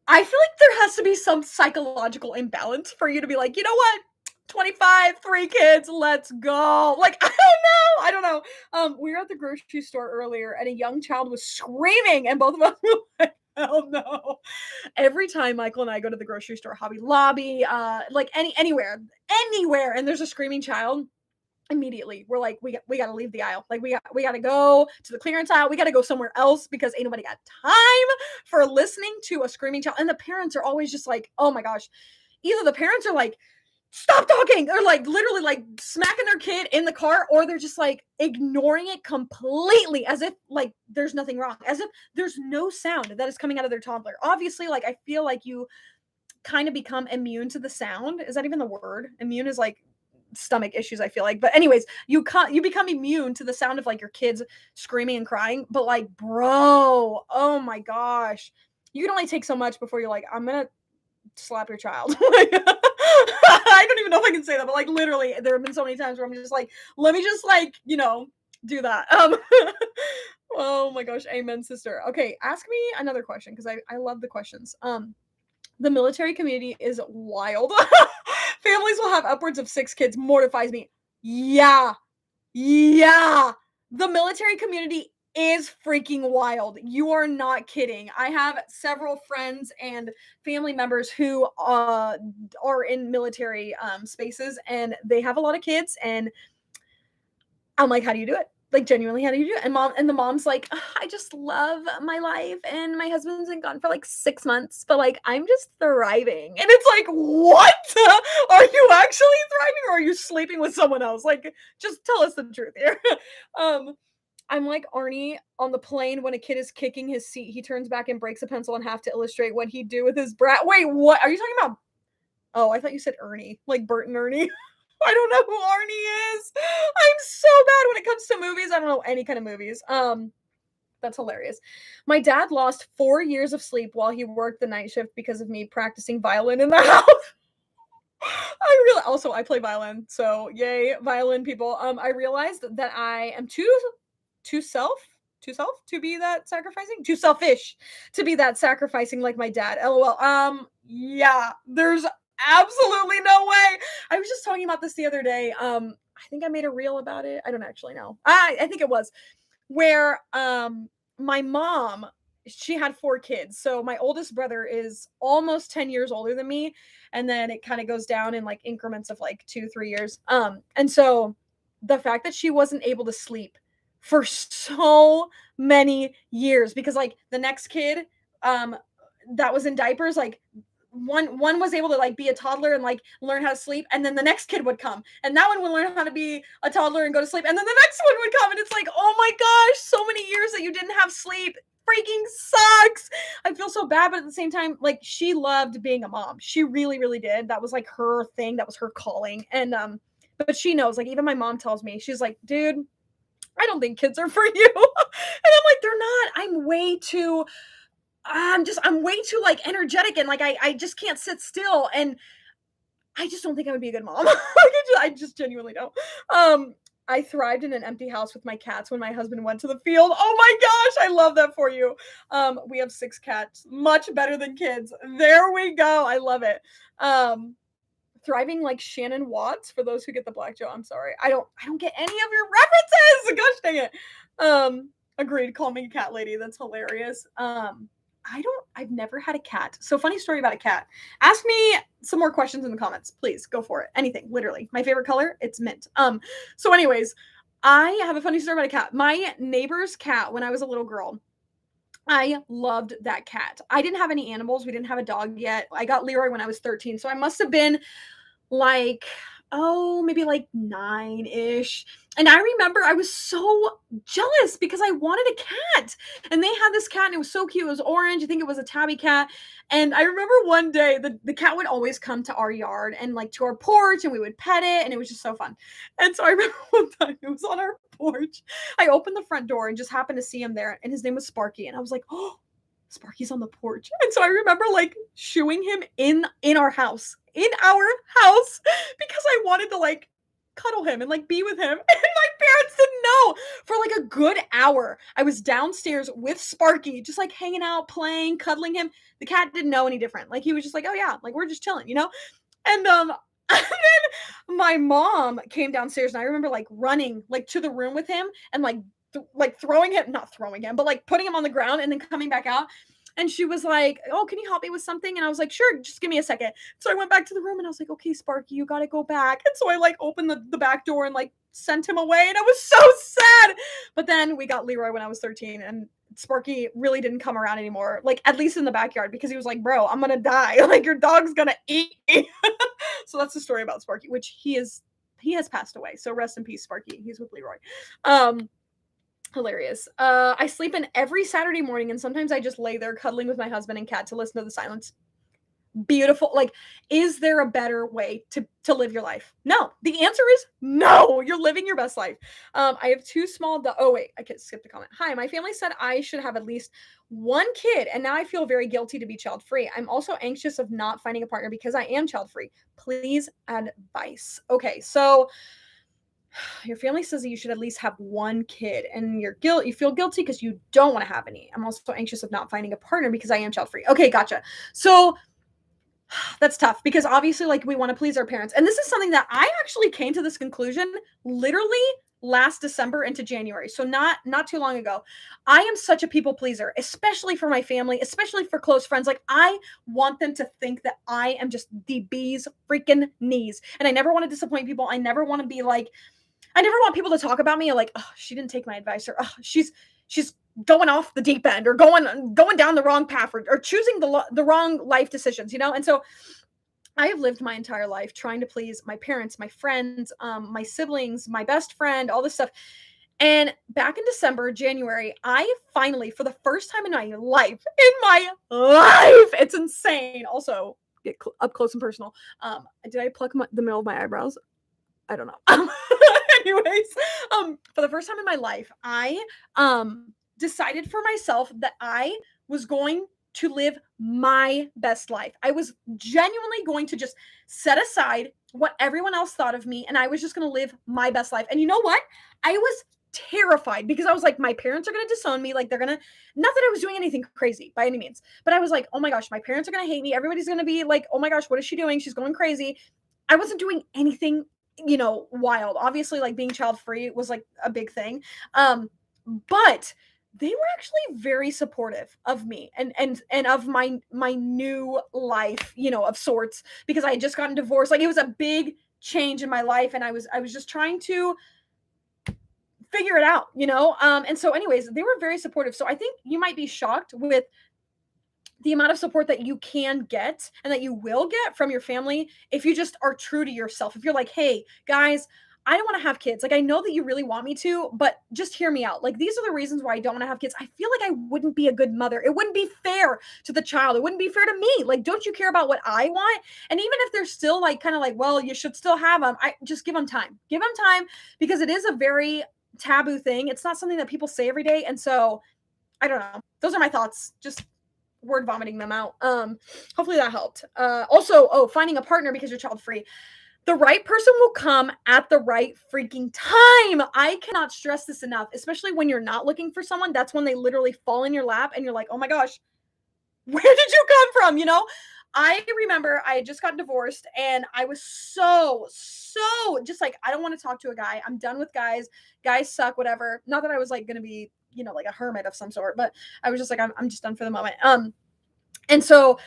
I feel like there has to be some psychological imbalance for you to be like, you know what? 25, three kids, let's go. Like, I don't know. We were at the grocery store earlier and a young child was screaming, and both of us were like, hell no. Every time Michael and I go to the grocery store, Hobby Lobby, like anywhere, and there's a screaming child, immediately we're like, we got to leave the aisle. Like we got to go to the clearance aisle. We got to go somewhere else because ain't nobody got time for listening to a screaming child. And the parents are always just like, oh my gosh. Either the parents are like, stop talking, or like literally like smacking their kid in the car, or they're just like ignoring it completely as if like there's nothing wrong, as if there's no sound that is coming out of their toddler. Obviously, like I feel like you kind of become immune to the sound. Is that even the word? Immune is like stomach issues, I feel like. But anyways, you become immune to the sound of like your kids screaming and crying. But like, bro, oh my gosh, you can only take so much before you're like, I'm gonna slap your child. Like, I don't even know if I can say that, but like literally, there have been so many times where I'm just like, let me just like, do that. Oh my gosh, amen, sister. Okay, ask me another question because I love the questions. The military community is wild. Families will have upwards of 6 kids. Mortifies me. Yeah. Yeah. The military community is freaking wild. You are not kidding. I have several friends and family members who are in military spaces, and they have a lot of kids, and I'm like, how do you do it? Like, genuinely, how do you do it? And the mom's like, I just love my life, and my husband's been gone for like 6 months, but like I'm just thriving. And it's like, what? Are you actually thriving, or are you sleeping with someone else? Like, just tell us the truth here. um, I'm like Arnie on the plane when a kid is kicking his seat. He turns back and breaks a pencil in half to illustrate what he'd do with his brat. Wait, what? Are you talking about? Oh, I thought you said Ernie, like Bert and Ernie. I don't know who Arnie is. I'm so bad when it comes to movies. I don't know any kind of movies. That's hilarious. My dad lost 4 years of sleep while he worked the night shift because of me practicing violin in the house. I play violin, so yay, violin people. I realized that I am too to be that sacrificing, too selfish to be that sacrificing like my dad. LOL. Yeah, there's absolutely no way. I was just talking about this the other day. I think I made a reel about it. I don't actually know. I think it was where my mom, she had 4 kids. So my oldest brother is almost 10 years older than me, and then it kind of goes down in like increments of like 2-3 years. And so the fact that she wasn't able to sleep for so many years because like the next kid that was in diapers, like one was able to like be a toddler and like learn how to sleep, and then the next kid would come and that one would learn how to be a toddler and go to sleep, and then the next one would come, and it's like, oh my gosh, so many years that you didn't have sleep freaking sucks. I feel so bad, but at the same time, like, she loved being a mom. She really, really did. That was like her thing. That was her calling. And but she knows, like, even my mom tells me, she's like, dude, I don't think kids are for you. And I'm like, they're not. I'm way too like energetic, and like I just can't sit still, and I just don't think I would be a good mom. Like, I just genuinely don't. I thrived in an empty house with my cats when my husband went to the field. Oh my gosh, I love that for you. We have 6 cats, much better than kids. There we go. I love it. Thriving like Shannon Watts, for those who get the Black Joe. I'm sorry. I don't get any of your references. Gosh dang it. Agreed. Call me a cat lady. That's hilarious. I've never had a cat. So funny story about a cat. Ask me some more questions in the comments. Please go for it. Anything, literally. My favorite color, it's mint. So anyways, I have a funny story about a cat. My neighbor's cat, when I was a little girl, I loved that cat. I didn't have any animals. We didn't have a dog yet. I got Leroy when I was 13. So I must have been like, oh, maybe like 9-ish. And I remember I was so jealous because I wanted a cat. And they had this cat and it was so cute. It was orange. I think it was a tabby cat. And I remember one day the cat would always come to our yard and like to our porch and we would pet it and it was just so fun. And so I remember one time it was on our porch. I opened the front door and just happened to see him there and his name was Sparky. And I was like, oh, Sparky's on the porch. And so I remember like shooing him in our house. In our house because I wanted to like cuddle him and like be with him. And my parents didn't know. For like a good hour, I was downstairs with Sparky, just like hanging out, playing, cuddling him. The cat didn't know any different. Like he was just like, oh yeah, like we're just chilling, you know? And and then my mom came downstairs and I remember like running like to the room with him and like like throwing him, not throwing him, but like putting him on the ground and then coming back out. And she was like, "Oh, can you help me with something?" And I was like, "Sure, just give me a second." So I went back to the room and I was like, "Okay, Sparky, you gotta go back." And so I like opened the back door and like sent him away. And I was so sad. But then we got Leroy when I was 13 and Sparky really didn't come around anymore, like at least in the backyard, because he was like, "Bro, I'm gonna die. Like your dog's gonna eat me." So that's the story about Sparky, which he has passed away. So rest in peace, Sparky. He's with Leroy. Um, Hilarious. I sleep in every Saturday morning, and sometimes I just lay there cuddling with my husband and cat to listen to the silence. Beautiful. Like, is there a better way to live your life? No. The answer is no. You're living your best life. I have two small. Oh wait, I could skip the comment. Hi, my family said I should have at least one kid, and now I feel very guilty to be child free. I'm also anxious of not finding a partner because I am child free. Please advice. Okay, so your family says that you should at least have one kid and you feel guilty because you don't want to have any. I'm also anxious of not finding a partner because I am child free. Okay, gotcha. So that's tough because obviously like we want to please our parents. And this is something that I actually came to this conclusion literally last December into January. So not too long ago. I am such a people pleaser, especially for my family, especially for close friends. Like I want them to think that I am just the bee's freaking knees. And I never want to disappoint people. I never want to be like I never want people to talk about me like, oh, she didn't take my advice, or oh, she's going off the deep end, or going down the wrong path, or choosing the wrong life decisions, you know. And so I have lived my entire life trying to please my parents, my friends, my siblings, my best friend, all this stuff. And back in December, January, I finally, for the first time in my life, it's insane. Also, get up close and personal. Did I pluck the middle of my eyebrows? I don't know. Anyways, for the first time in my life, I decided for myself that I was going to live my best life. I was genuinely going to just set aside what everyone else thought of me and I was just going to live my best life. And you know what? I was terrified because I was like, my parents are going to disown me. Like they're going to, not that I was doing anything crazy by any means, but I was like, oh my gosh, my parents are going to hate me. Everybody's going to be like, oh my gosh, what is she doing? She's going crazy. I wasn't doing anything, you know, wild. Obviously, like being child free was like a big thing. But they were actually very supportive of me and of my new life, you know, of sorts, because I had just gotten divorced. Like it was a big change in my life and I was just trying to figure it out, you know? And so anyways, they were very supportive. So I think you might be shocked with the amount of support that you can get and that you will get from your family if you just are true to yourself. If you're like, hey, guys, I don't want to have kids. Like, I know that you really want me to, but just hear me out. Like, these are the reasons why I don't want to have kids. I feel like I wouldn't be a good mother. It wouldn't be fair to the child. It wouldn't be fair to me. Like, don't you care about what I want? And even if they're still like, kind of like, well, you should still have them, I just give them time. Give them time because it is a very taboo thing. It's not something that people say every day. And so, I don't know. Those are my thoughts. Just word vomiting them out. Hopefully that helped. Also, finding a partner because you're child free. The right person will come at the right freaking time. I cannot stress this enough, especially when you're not looking for someone. That's when they literally fall in your lap and you're like, oh my gosh, where did you come from? You know, I remember I had just gotten divorced and I was so just like, I don't want to talk to a guy. I'm done with guys. Guys suck, whatever. Not that I was like going to be, you know, like a hermit of some sort, but I was just like, I'm just done for the moment. And so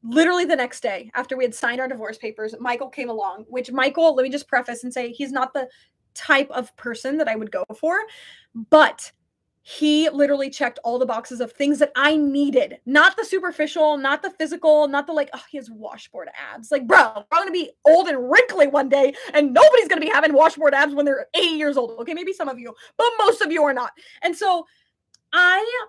literally the next day after we had signed our divorce papers, Michael came along, which Michael, let me just preface and say, he's not the type of person that I would go for, but he literally checked all the boxes of things that I needed. Not the superficial, not the physical, not the like, oh, he has washboard abs. Like, bro, I'm gonna be old and wrinkly one day, and nobody's gonna be having washboard abs when they're 80 years old. Okay, maybe some of you, but most of you are not. And so I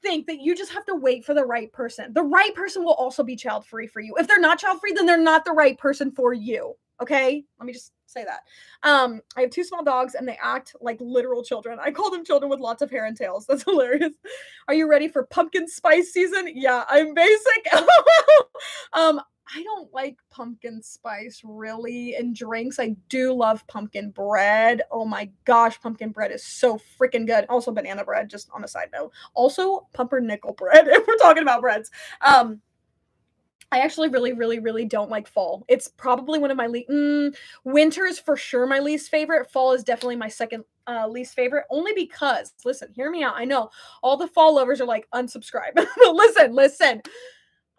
think that you just have to wait for the right person. The right person will also be child free for you. If they're not child free, then they're not the right person for you. Okay, let me just say that. I have two small dogs and they act like literal children. I call them children with lots of hair and tails. That's hilarious. Are you ready for pumpkin spice season? Yeah, I'm basic. I don't like pumpkin spice really in drinks. I do love pumpkin bread. Oh my gosh, pumpkin bread is so freaking good. Also banana bread, just on a side note. Also pumpernickel bread, if we're talking about breads. I actually really don't like fall. It's probably one of my winter is for sure my least favorite. Fall is definitely my second least favorite, only because, listen, hear me out. I know all the fall lovers are like, unsubscribe. Listen.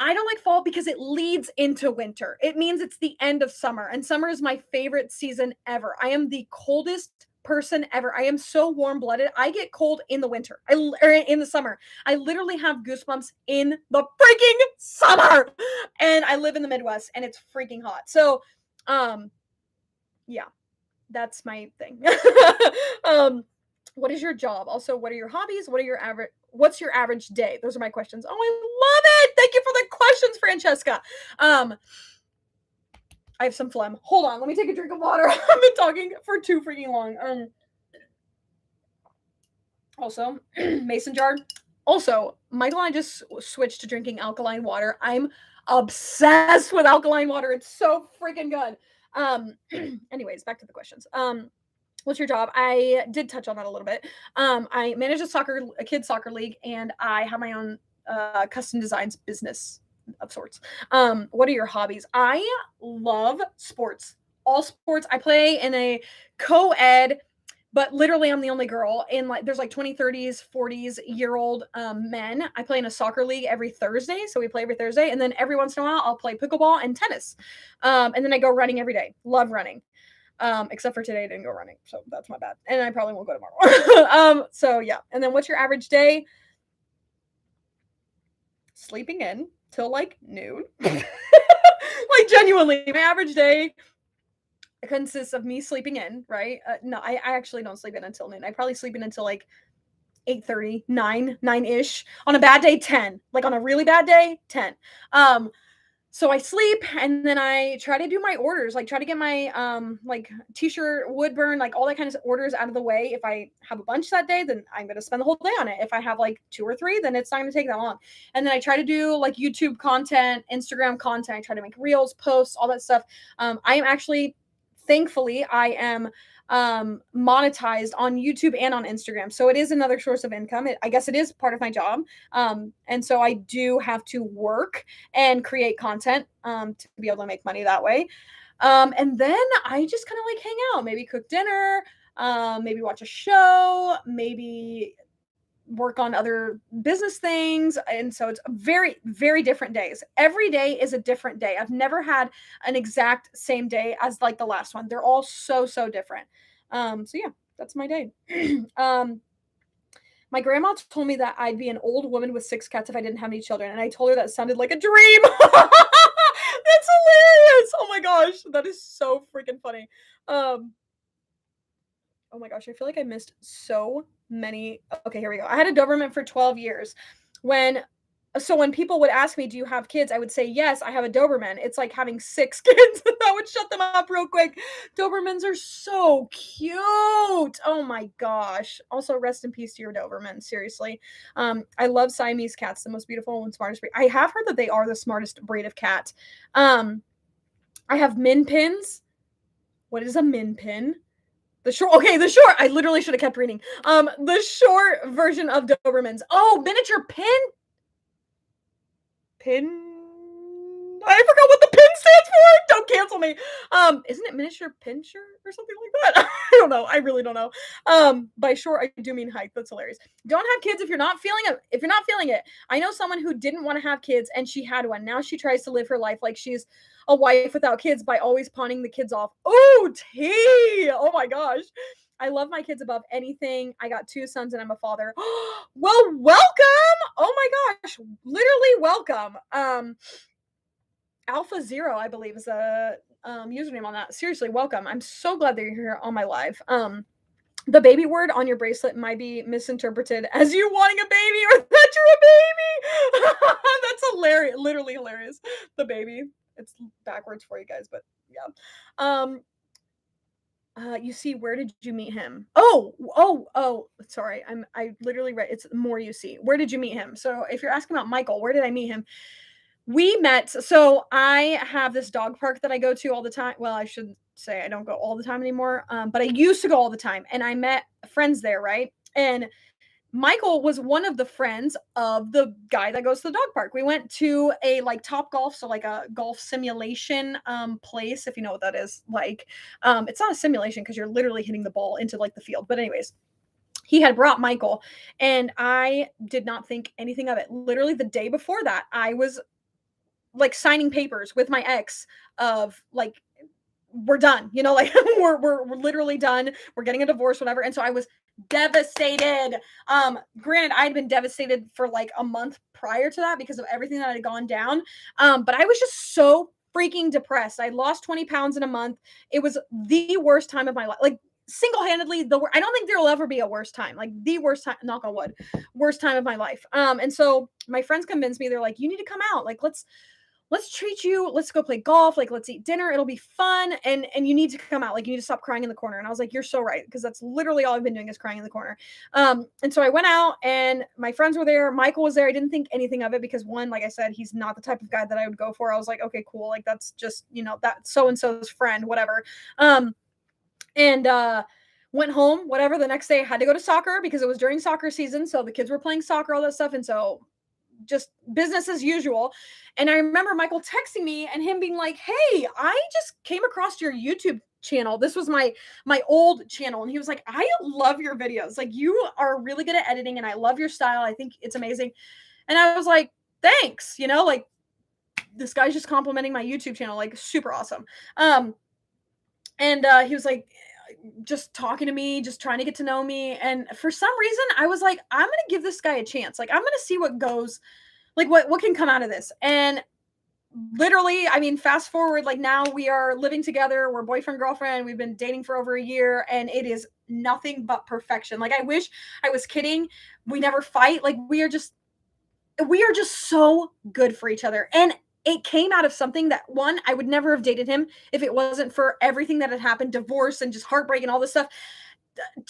I don't like fall because it leads into winter. It means it's the end of summer, and summer is my favorite season ever. I am the coldest person ever. I am so warm-blooded. I get cold in the winter. Or in the summer. I literally have goosebumps in the freaking summer. And I live in the Midwest and it's freaking hot. So, yeah. That's my thing. What is your job? Also, what are your hobbies? What's your average day? Those are my questions. Oh, I love it. Thank you for the questions, Francesca. I have some phlegm. Hold on, let me take a drink of water. I've been talking for too freaking long. Also, mason jar. Also, Michael and I just switched to drinking alkaline water. I'm obsessed with alkaline water. It's so freaking good. Anyways, back to the questions. What's your job? I did touch on that a little bit. I manage a kids soccer league, and I have my own custom designs business of sorts. What are your hobbies? I love sports. All sports. I play in a co-ed, but literally I'm the only girl. And like there's like 20, 30s, 40s year old men. I play in a soccer league every Thursday. So we play every Thursday. And then every once in a while I'll play pickleball and tennis. And then I go running every day. Love running. Except for today I didn't go running. So that's my bad. And I probably won't go tomorrow. So yeah. And then what's your average day? Sleeping in till like noon. Like genuinely, my average day consists of me sleeping in, right? No, I actually don't sleep in until noon. I probably sleep in until like 8:30, 9-ish. On a bad day, 10. Like on a really bad day, 10. So I sleep and then I try to do my orders, like try to get my like t-shirt, wood burn, like all that kind of orders out of the way. If I have a bunch that day, then I'm going to spend the whole day on it. If I have like 2 or 3, then it's not going to take that long. And then I try to do like YouTube content, Instagram content. I try to make reels, posts, all that stuff. I am actually, thankfully, I am monetized on YouTube and on Instagram. So it is another source of income. I guess it is part of my job. And so I do have to work and create content to be able to make money that way. And then I just kind of like hang out, maybe cook dinner, maybe watch a show, maybe work on other business things. And so it's very different days. Every day is a different day. I've never had an exact same day as like the last one. They're all so different. So yeah, that's my day. My grandma told me that I'd be an old woman with 6 cats if I didn't have any children, and I told her that sounded like a dream. That's hilarious. Oh my gosh, that is so freaking funny. Oh my gosh, I feel like I missed so many. Okay, here we go. I had a Doberman for 12 years. When people would ask me, do you have kids? I would say, yes, I have a Doberman. It's like having 6 kids. That would shut them up real quick. Dobermans are so cute. Oh my gosh. Also, rest in peace to your Doberman. Seriously. I love Siamese cats, the most beautiful and smartest breed. I have heard that they are the smartest breed of cat. I have min pins. What is a min pin? The short, I literally should have kept reading. The short version of Dobermans. Oh, miniature pin. I forgot what the pin stands for. Don't cancel me. Isn't it miniature pincher or something like that? I don't know. I really don't know. By short, I do mean height. That's hilarious. Don't have kids if you're not feeling it. If you're not feeling it. I know someone who didn't want to have kids and she had one. Now she tries to live her life like she's a wife without kids by always pawning the kids off. Oh, tea. Oh my gosh. I love my kids above anything. I got 2 sons and I'm a father. Well, welcome. Oh my gosh. Literally welcome. Alpha Zero, I believe, is a username on that. Seriously, welcome. I'm so glad that you're here on my live. The baby word on your bracelet might be misinterpreted as you wanting a baby or that you're a baby. That's hilarious. Literally hilarious. The baby. It's backwards for you guys, but yeah. You see, where did you meet him? Oh, sorry. I literally read it's more you see. Where did you meet him? So if you're asking about Michael, where did I meet him? We met, so I have this dog park that I go to all the time. Well, I shouldn't say I don't go all the time anymore, but I used to go all the time, and I met friends there, right? And Michael was one of the friends of the guy that goes to the dog park. We went to a like Top Golf, so like a golf simulation place, if you know what that is. Like, it's not a simulation because you're literally hitting the ball into like the field. But anyways, he had brought Michael, and I did not think anything of it. Literally the day before that, I was like signing papers with my ex of like we're done, you know, like we're literally done. We're getting a divorce, whatever. And so I was devastated. Granted, I'd been devastated for like a month prior to that because of everything that had gone down. But I was just so freaking depressed. I lost 20 pounds in a month. It was the worst time of my life. Like single-handedly I don't think there'll ever be a worse time. Like the worst time, knock on wood, worst time of my life. And so my friends convinced me, they're like, you need to come out. Like let's treat you, let's go play golf, like let's eat dinner, it'll be fun, and you need to come out, like you need to stop crying in the corner. And I was like, you're so right, because that's literally all I've been doing is crying in the corner. And so I went out and my friends were there, Michael was there. I didn't think anything of it because one, like I said, he's not the type of guy that I would go for. I was like, okay, cool, like that's just, you know, that so and so's friend, whatever. And went home, whatever. The next day I had to go to soccer because it was during soccer season, so the kids were playing soccer, all that stuff. And so just business as usual. And I remember Michael texting me and him being like, hey, I just came across your YouTube channel. This was my old channel. And he was like, I love your videos. Like you are really good at editing and I love your style. I think it's amazing. And I was like, thanks, you know, like this guy's just complimenting my YouTube channel, like super awesome. And he was like, just talking to me, just trying to get to know me. And for some reason, I was like, I'm gonna give this guy a chance. Like, I'm gonna see what goes, like what can come out of this. And literally, I mean, fast forward, like now we are living together, we're boyfriend, girlfriend, we've been dating for over a year, and it is nothing but perfection. Like, I wish I was kidding. We never fight. Like, we are just so good for each other. And it came out of something that one, I would never have dated him if it wasn't for everything that had happened, divorce and just heartbreak and all this stuff.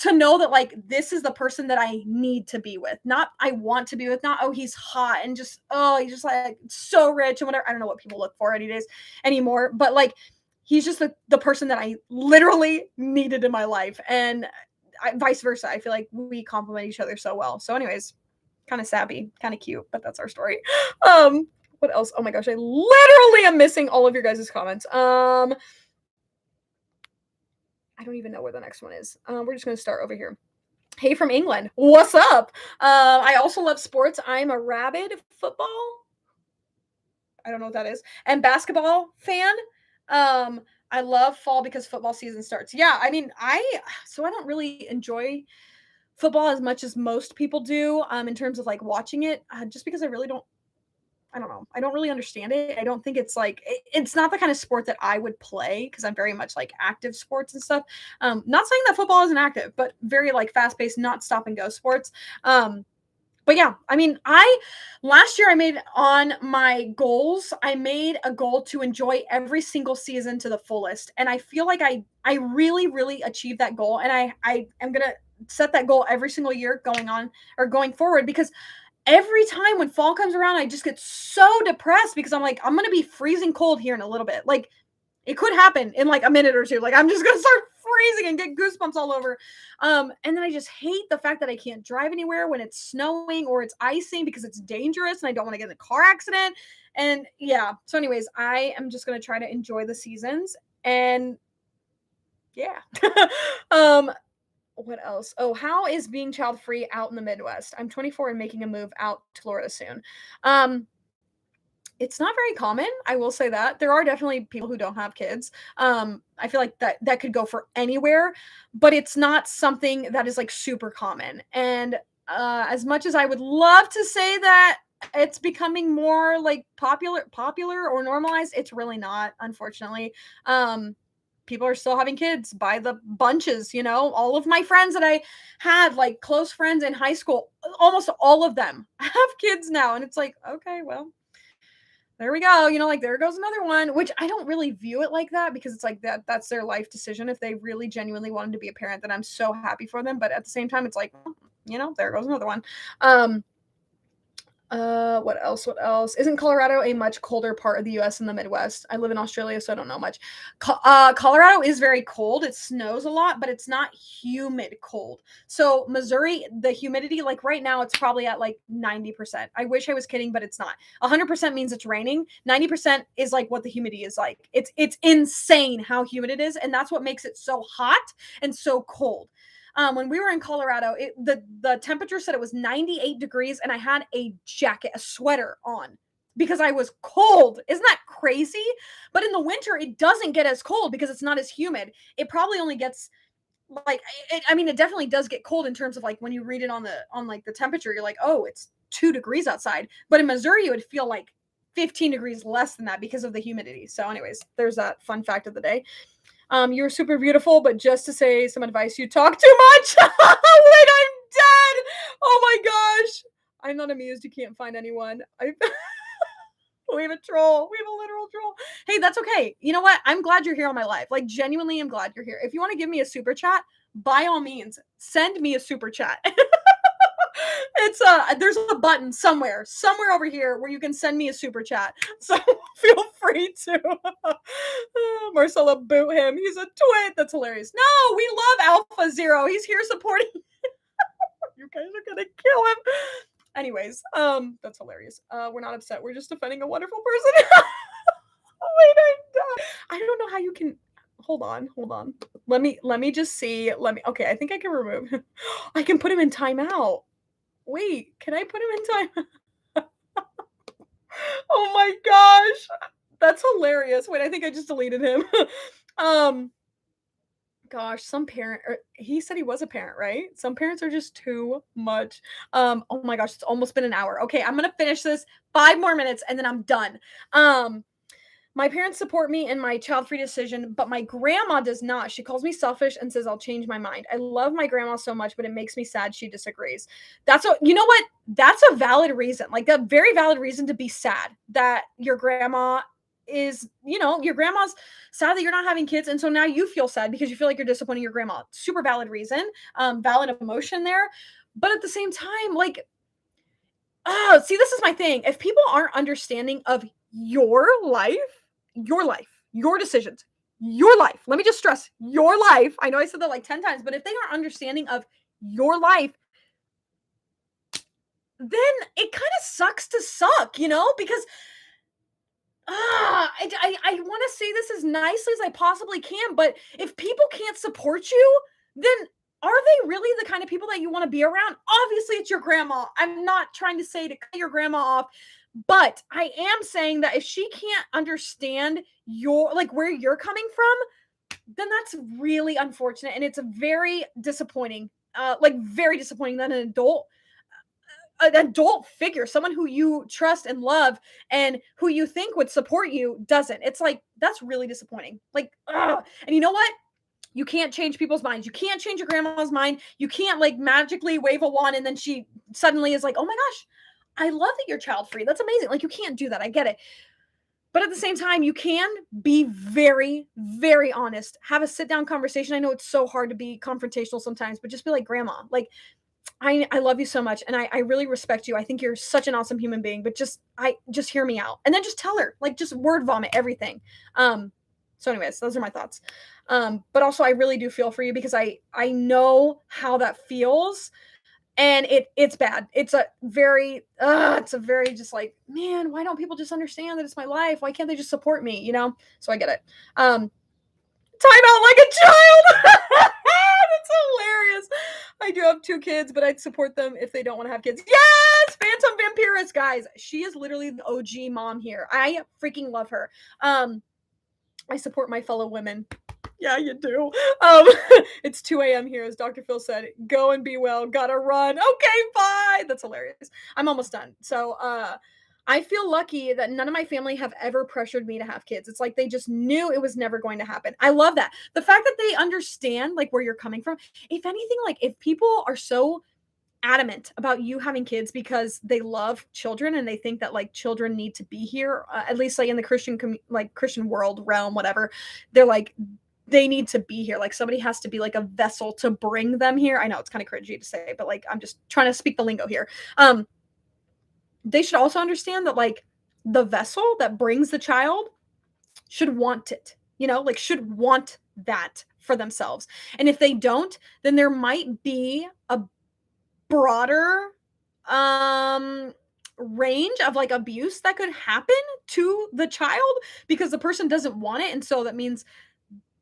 To know that like this is the person that I need to be with, not I want to be with, not oh he's hot and just oh he's just like so rich and whatever. I don't know what people look for any days anymore, but like he's just the person that I literally needed in my life, and vice versa. I feel like we complement each other so well. So, anyways, kind of sappy, kind of cute, but that's our story. What else? Oh my gosh, I literally am missing all of your guys' comments. I don't even know where the next one is. We're just gonna start over here. Hey from England, what's up? I also love sports. I'm a rabid football. I don't know what that is. And basketball fan. I love fall because football season starts. Yeah, I mean, I don't really enjoy football as much as most people do in terms of like watching it, just because I don't know. I don't really understand it. I don't think it's like it's not the kind of sport that I would play because I'm very much like active sports and stuff. Not saying that football isn't active, but very like fast paced, not stop and go sports. But yeah, I mean, last year I made on my goals, I made a goal to enjoy every single season to the fullest. And I feel like I really, really achieved that goal. And I am gonna set that goal every single year going forward, because every time when fall comes around, I just get so depressed because I'm like, I'm going to be freezing cold here in a little bit. Like it could happen in like a minute or two. Like I'm just going to start freezing and get goosebumps all over. And then I just hate the fact that I can't drive anywhere when it's snowing or it's icing because it's dangerous and I don't want to get in a car accident. And yeah, so anyways, I am just gonna try to enjoy the seasons and yeah. um, what else? Oh, how is being child free out in the Midwest? I'm 24 and making a move out to Florida soon. Um, it's not very common, I will say that. There are definitely people who don't have kids. I feel like that could go for anywhere, but it's not something that is like super common. And as much as I would love to say that it's becoming more like popular or normalized, it's really not, unfortunately. Um, people are still having kids by the bunches, you know. All of my friends that I had, like close friends in high school, almost all of them have kids now. And it's like, okay, well, there we go, you know, like there goes another one, which I don't really view it like that because it's like that's their life decision. If they really genuinely wanted to be a parent, then I'm so happy for them. But at the same time, it's like, well, you know, there goes another one. Um, what else? What else? Isn't Colorado a much colder part of the US than the Midwest? I live in Australia, so I don't know much. Colorado is very cold. It snows a lot, but it's not humid cold. So Missouri, the humidity, like right now, it's probably at like 90%. I wish I was kidding, but it's not. 100% means it's raining. 90% is like what the humidity is like. It's insane how humid it is, and that's what makes it so hot and so cold. When we were in Colorado, the temperature said it was 98 degrees, and I had a jacket, a sweater on because I was cold. Isn't that crazy? But in the winter, it doesn't get as cold because it's not as humid. It probably only gets like I mean, it definitely does get cold in terms of like when you read it on like the temperature, you're like, oh, it's 2 degrees outside. But in Missouri, it would feel like 15 degrees less than that because of the humidity. So, anyways, there's that fun fact of the day. You're super beautiful, but just to say some advice, you talk too much. Wait, I'm dead. Oh my gosh. I'm not amused. You can't find anyone. We have a troll. We have a literal troll. Hey, that's okay. You know what? I'm glad you're here on my live. Like, genuinely, I'm glad you're here. If you want to give me a super chat, by all means, send me a super chat. It's there's a button somewhere over here where you can send me a super chat. So feel free to. Marcella, boot him. He's a twit. That's hilarious. No, we love Alpha Zero. He's here supporting. You guys are gonna kill him. Anyways, that's hilarious. We're not upset. We're just defending a wonderful person. Wait, I don't know how you can. Hold on. Let me just see. Okay, I think I can remove him. I can put him in timeout. Wait, can I put him in time? Oh my gosh. That's hilarious. Wait, I think I just deleted him. um gosh, some parent he said he was a parent, right? Some parents are just too much. Oh my gosh, it's almost been an hour. Okay, I'm going to finish this 5 more minutes and then I'm done. Um my parents support me in my child-free decision, but my grandma does not. She calls me selfish and says I'll change my mind. I love my grandma so much, but it makes me sad she disagrees. You know what? That's a valid reason. Like a very valid reason to be sad that your grandma is, you know, your grandma's sad that you're not having kids and so now you feel sad because you feel like you're disappointing your grandma. Super valid reason. Valid emotion there. But at the same time, like, oh, see, this is my thing. If people aren't understanding of your life, your decisions, your life. Let me just stress your life. I know I said that like 10 times, but if they aren't understanding of your life, then it kind of sucks to suck, you know, because I want to say this as nicely as I possibly can, but if people can't support you, then are they really the kind of people that you want to be around? Obviously, it's your grandma. I'm not trying to say to cut your grandma off, but I am saying that if she can't understand your like where you're coming from, then that's really unfortunate and it's very disappointing. Like very disappointing that an adult figure, someone who you trust and love and who you think would support you doesn't. It's like that's really disappointing. Like, ugh. And you know what? You can't change people's minds. You can't change your grandma's mind. You can't like magically wave a wand and then she suddenly is like, "Oh my gosh, I love that you're child free. That's amazing." Like you can't do that. I get it. But at the same time, you can be very, very honest. Have a sit down conversation. I know it's so hard to be confrontational sometimes, but just be like, "Grandma, like I love you so much and I really respect you. I think you're such an awesome human being, but just hear me out." And then just tell her, like just word vomit everything. So anyways, those are my thoughts. But also I really do feel for you because I know how that feels And it's bad. It's a very just like, man, why don't people just understand that it's my life? Why can't they just support me? You know? So I get it. Time out like a child. That's hilarious. I do have 2 kids, but I'd support them if they don't want to have kids. Yes, Phantom Vampirist, guys. She is literally the OG mom here. I freaking love her. I support my fellow women. Yeah, you do. Um, it's 2 a.m. here, as Dr. Phil said. Go and be well. Gotta run. Okay, bye. That's hilarious. I'm almost done. So, I feel lucky that none of my family have ever pressured me to have kids. It's like they just knew it was never going to happen. I love that. The fact that they understand like where you're coming from. If anything, like if people are so adamant about you having kids because they love children and they think that like children need to be here, at least like in the Christian world realm, whatever, they're like they need to be here, like somebody has to be like a vessel to bring them here. I know it's kind of cringy to say, but like I'm just trying to speak the lingo here. They should also understand that like the vessel that brings the child should want it, like should want that for themselves. And if they don't, then there might be a broader range of like abuse that could happen to the child because the person doesn't want it, and so that means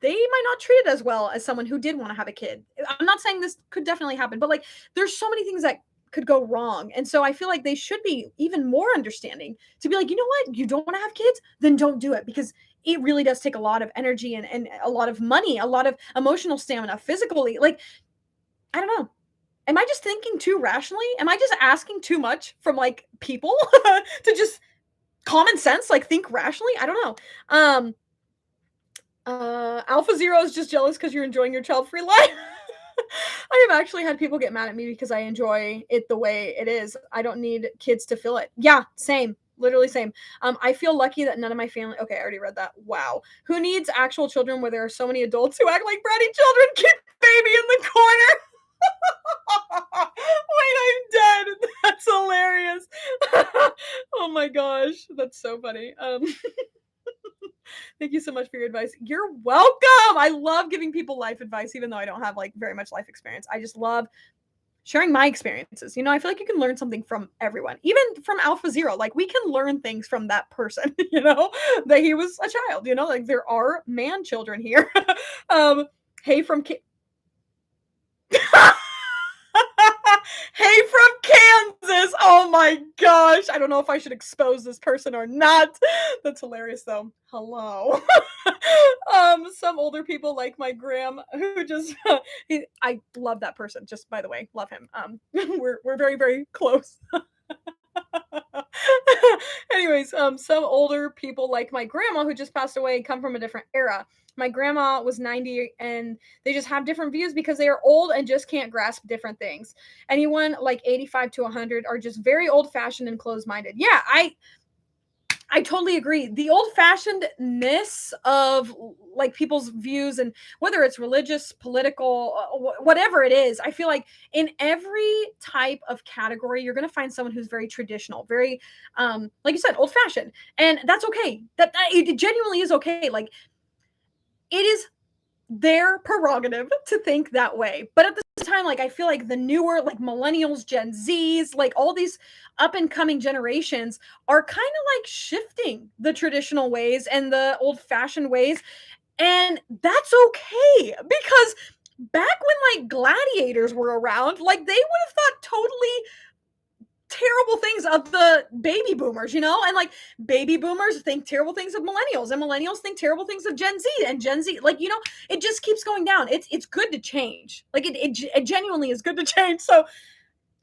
they might not treat it as well as someone who did want to have a kid. I'm not saying this could definitely happen, but like there's so many things that could go wrong. And so I feel like they should be even more understanding to be like, you know what, you don't want to have kids, then don't do it, because it really does take a lot of energy and a lot of money, a lot of emotional stamina, physically. Like, I don't know. Am I just thinking too rationally? Am I just asking too much from like people to just common sense, like think rationally? I don't know. Alpha Zero is just jealous because you're enjoying your child-free life. I have actually had people get mad at me because I enjoy it the way it is. I don't need kids to feel it. Yeah, same. Literally same. I feel lucky that none of my family. Okay, I already read that. Wow. Who needs actual children where there are so many adults who act like bratty children? Keep baby in the corner. Wait, I'm dead. That's hilarious. Oh my gosh, that's so funny. Thank you so much for your advice. You're welcome. I love giving people life advice, even though I don't have like very much life experience. I just love sharing my experiences. I feel like you can learn something from everyone, even from Alpha Zero. Like we can learn things from that person, that he was a child, like there are man children here. Hey from Hey from Kansas. Oh my gosh. I don't know if I should expose this person or not. That's hilarious though. Hello. Some older people like my grandma who just I love that person. Just by the way, love him. We're very, very close. Anyways, some older people like my grandma who just passed away come from a different era. My grandma was 90 and they just have different views because they are old and just can't grasp different things. Anyone like 85 to 100 are just very old fashioned and closed minded. Yeah, I totally agree. The old-fashionedness of like people's views, and whether it's religious, political, whatever it is, I feel like in every type of category, you're going to find someone who's very traditional, very, like you said, old-fashioned, and that's okay. That it genuinely is okay. Like it is their prerogative to think that way. But at the same time, like I feel like the newer, like millennials, Gen Zs, like all these up and coming generations are kind of like shifting the traditional ways and the old fashioned ways. And that's okay, because back when like gladiators were around, like they would have thought totally terrible things of the baby boomers, and like baby boomers think terrible things of millennials, and millennials think terrible things of Gen Z, and Gen Z, like, it just keeps going down. It's good to change. Like it genuinely is good to change. So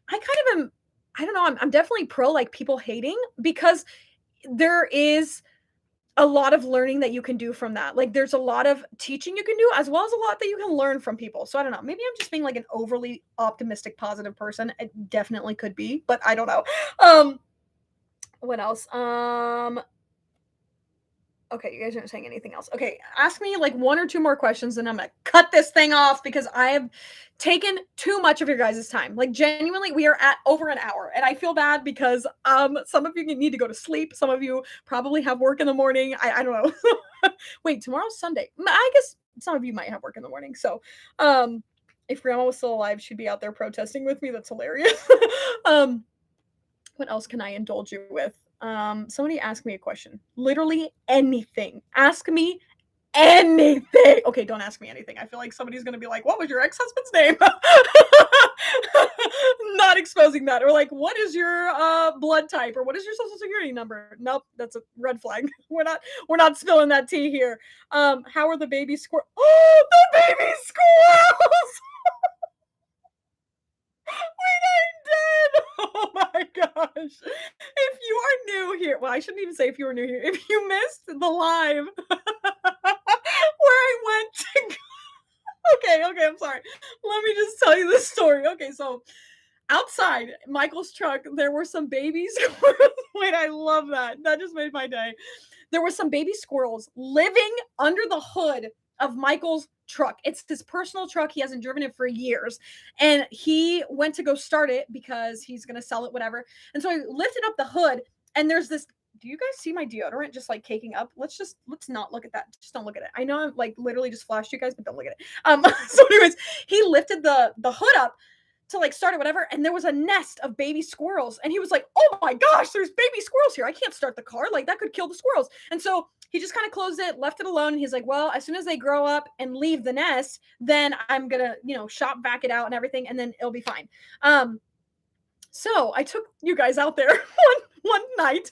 I kind of am, I don't know, I'm definitely pro like people hating, because there is a lot of learning that you can do from that. Like there's a lot of teaching you can do, as well as a lot that you can learn from people. So I don't know. Maybe I'm just being like an overly optimistic, positive person. It definitely could be, but I don't know. What else? Okay, you guys aren't saying anything else. Okay, ask me like 1 or 2 more questions, and I'm gonna cut this thing off because I have taken too much of your guys' time. Like genuinely, we are at over an hour, and I feel bad because some of you need to go to sleep. Some of you probably have work in the morning. I don't know. Wait, tomorrow's Sunday. I guess some of you might have work in the morning. So If grandma was still alive, she'd be out there protesting with me. That's hilarious. um, what else can I indulge you with? Somebody ask me a question. Literally anything. Ask me anything. Okay, don't ask me anything. I feel like somebody's gonna be like, "What was your ex-husband's name?" Not exposing that. Or like, "What is your blood type?" Or "What is your social security number?" Nope, that's a red flag. We're not spilling that tea here. How are the baby squirrels? Oh, the baby squirrels! We're not dead. Oh my gosh. If you are new here, well, I shouldn't even say if you were new here. If you missed the live where I went to okay, I'm sorry. Let me just tell you the story. Okay, so outside Michael's truck, there were some baby squirrels. Wait, I love that. That just made my day. There were some baby squirrels living under the hood of Michael's truck. It's his personal truck. He hasn't driven it for years. And he went to go start it because he's going to sell it, whatever. And so I lifted up the hood, and there's this. Do you guys see my deodorant just like caking up? Let's not look at that. Just don't look at it. I know I'm like literally just flashed you guys, but don't look at it. So anyways, he lifted the hood up to like start it, whatever, and there was a nest of baby squirrels. And he was like, "Oh my gosh, there's baby squirrels here. I can't start the car. Like that could kill the squirrels." And so he just kind of closed it, left it alone. And he's like, "Well, as soon as they grow up and leave the nest, then I'm gonna, shop back it out and everything, and then it'll be fine." So I took you guys out there one night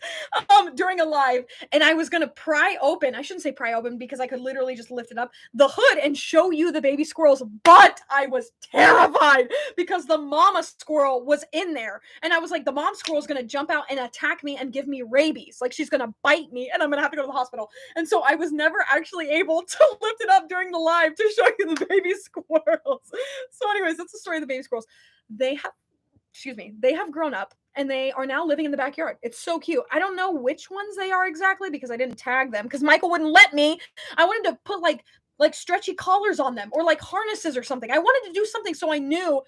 during a live, and I was gonna pry open. I shouldn't say pry open because I could literally just lift it up the hood and show you the baby squirrels, but I was terrified because the mama squirrel was in there, and I was like, the mom squirrel is gonna jump out and attack me and give me rabies. Like she's gonna bite me, and I'm gonna have to go to the hospital. And so I was never actually able to lift it up during the live to show you the baby squirrels. So, anyways, that's the story of the baby squirrels. They have they have grown up and they are now living in the backyard. It's so cute. I don't know which ones they are exactly because I didn't tag them because Michael wouldn't let me. I wanted to put like stretchy collars on them or like harnesses or something. I wanted to do something so I knew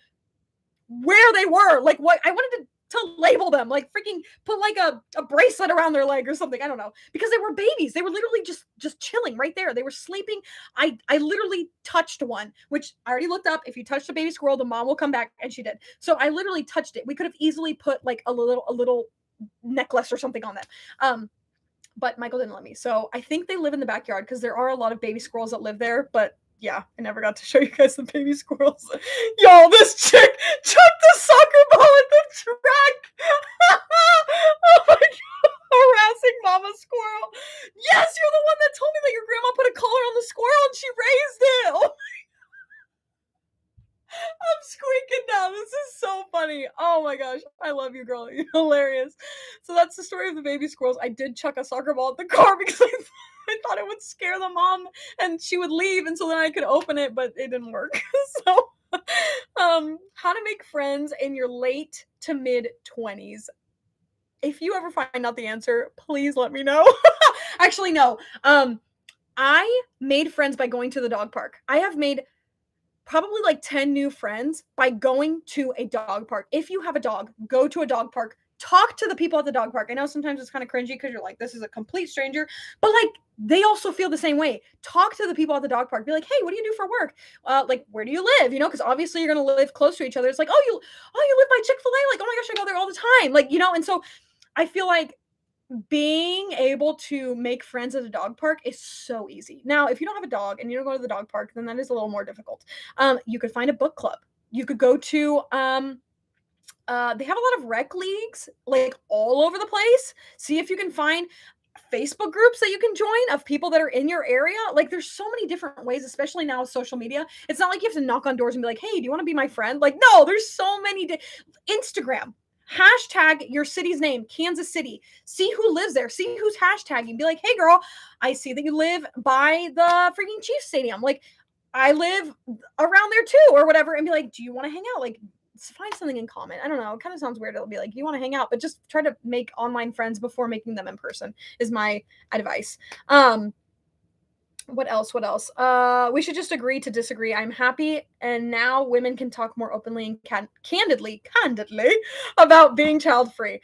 where they were. Like what I wanted to label them, like freaking put like a bracelet around their leg or something. I don't know. Because they were babies. They were literally just chilling right there. They were sleeping. I literally touched one, which I already looked up. If you touch a baby squirrel, the mom will come back, and she did. So I literally touched it. We could have easily put like a little necklace or something on them. But Michael didn't let me. So I think they live in the backyard because there are a lot of baby squirrels that live there, but yeah, I never got to show you guys the baby squirrels. Y'all, this chick chucked the soccer ball at the track. Oh my god, harassing mama squirrel. Yes, you're the one that told me that your grandma put a collar on the squirrel and she raised it. Oh, I'm squeaking now. This is so funny. Oh my gosh. I love you, girl. You're hilarious. So that's the story of the baby squirrels. I did chuck a soccer ball at the car because I thought it would scare the mom and she would leave, and so then I could open it, but it didn't work. So how to make friends in your late to mid 20s. If you ever find out the answer, please let me know. Actually, no. I made friends by going to the dog park. I have made probably like 10 new friends by going to a dog park. If you have a dog, go to a dog park. Talk to the people at the dog park. I know sometimes it's kind of cringy because you're like, this is a complete stranger, but like they also feel the same way. Talk to the people at the dog park. Be like, hey, what do you do for work? Like, where do you live? Because obviously you're gonna live close to each other. It's like, oh, you live by Chick-fil-A. Like, oh my gosh, I go there all the time. Like, and so I feel like being able to make friends at a dog park is so easy. Now, if you don't have a dog and you don't go to the dog park, then that is a little more difficult. You could find a book club. You could go to they have a lot of rec leagues like all over the place. See if you can find Facebook groups that you can join of people that are in your area. Like there's so many different ways, especially now with social media. It's not like you have to knock on doors and be like, hey, do you want to be my friend? Like, no, there's so many. Instagram. Hashtag your city's name, Kansas City. See who lives there. See who's hashtagging. Be like, hey, girl, I see that you live by the freaking Chiefs Stadium. Like, I live around there too, or whatever. And be like, do you want to hang out? Like, find something in common. I don't know. It kind of sounds weird. It'll be like, you want to hang out, but just try to make online friends before making them in person is my advice. What else? We should just agree to disagree. I'm happy, and now women can talk more openly and candidly about being child free.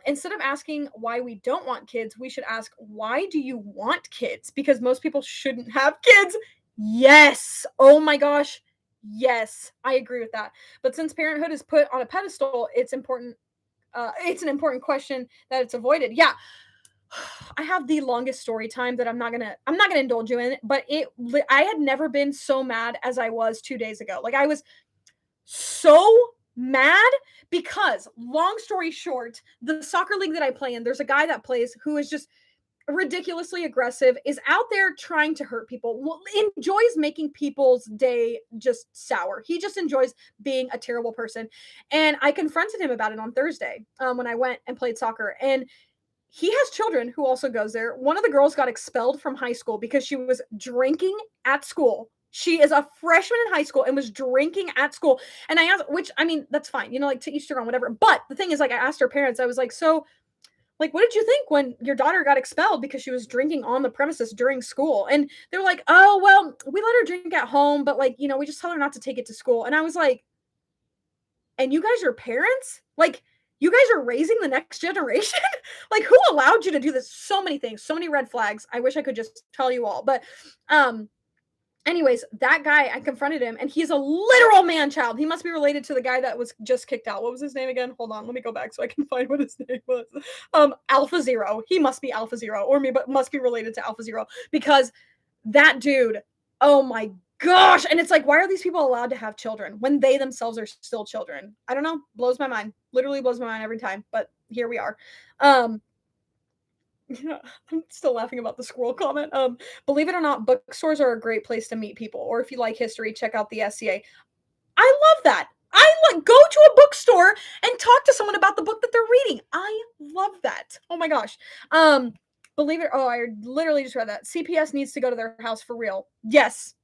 Instead of asking why we don't want kids, we should ask, why do you want kids? Because most people shouldn't have kids. Yes. Oh my gosh. Yes, I agree with that. But since parenthood is put on a pedestal, it's an important question that it's avoided. Yeah. I have the longest story time that I'm not gonna indulge you in it, but I had never been so mad as I was 2 days ago. Like, I was so mad because, long story short, the soccer league that I play in, there's a guy that plays who is just ridiculously aggressive, is out there trying to hurt people, enjoys making people's day just sour. He just enjoys being a terrible person. And I confronted him about it on Thursday, when I went and played soccer. And he has children who also goes there. One of the girls got expelled from high school because she was drinking at school. She is a freshman in high school and was drinking at school. And I asked, which, I mean, that's fine, like, to each their own, whatever. But the thing is, like, I asked her parents, I was like, so, like, what did you think when your daughter got expelled because she was drinking on the premises during school? And they were like, oh, well, we let her drink at home, but, like, we just tell her not to take it to school. And I was like, and you guys are parents? Like, you guys are raising the next generation? Like, who allowed you to do this? So many things, so many red flags. I wish I could just tell you all. But um anyways, that guy, I confronted him, and he's a literal man child. He must be related to the guy that was just kicked out. What was his name again? Hold on, let me go back so I can find what his name was. Alpha Zero. He must be Alpha Zero, or me, but must be related to Alpha Zero, because that dude, oh my gosh. And it's like, why are these people allowed to have children when they themselves are still children? I don't know. Blows my mind. Literally blows my mind every time. But here we are. Um, yeah, I'm still laughing about the squirrel comment. Believe it or not, bookstores are a great place to meet people. Or if you like history, check out the SCA. I love that. I like go to a bookstore and talk to someone about the book that they're reading. I love that. Oh my gosh. Believe it. Oh, I literally just read that. CPS needs to go to their house for real. Yes.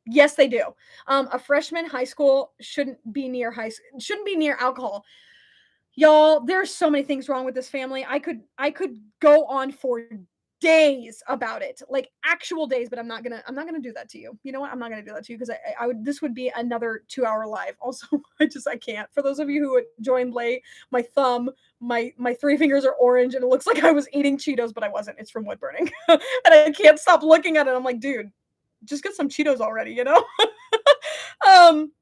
Yes, they do. A freshman high school shouldn't be near alcohol. Y'all, there's so many things wrong with this family. I could go on for days about it, like actual days, but I'm not gonna do that to you. You know what? I'm not gonna do that to you because I would this would be another 2 hour live. Also, I can't. For those of you who joined late, my thumb, my three fingers are orange, and it looks like I was eating Cheetos, but I wasn't. It's from wood burning, and I can't stop looking at it. I'm like, dude, just get some Cheetos already. um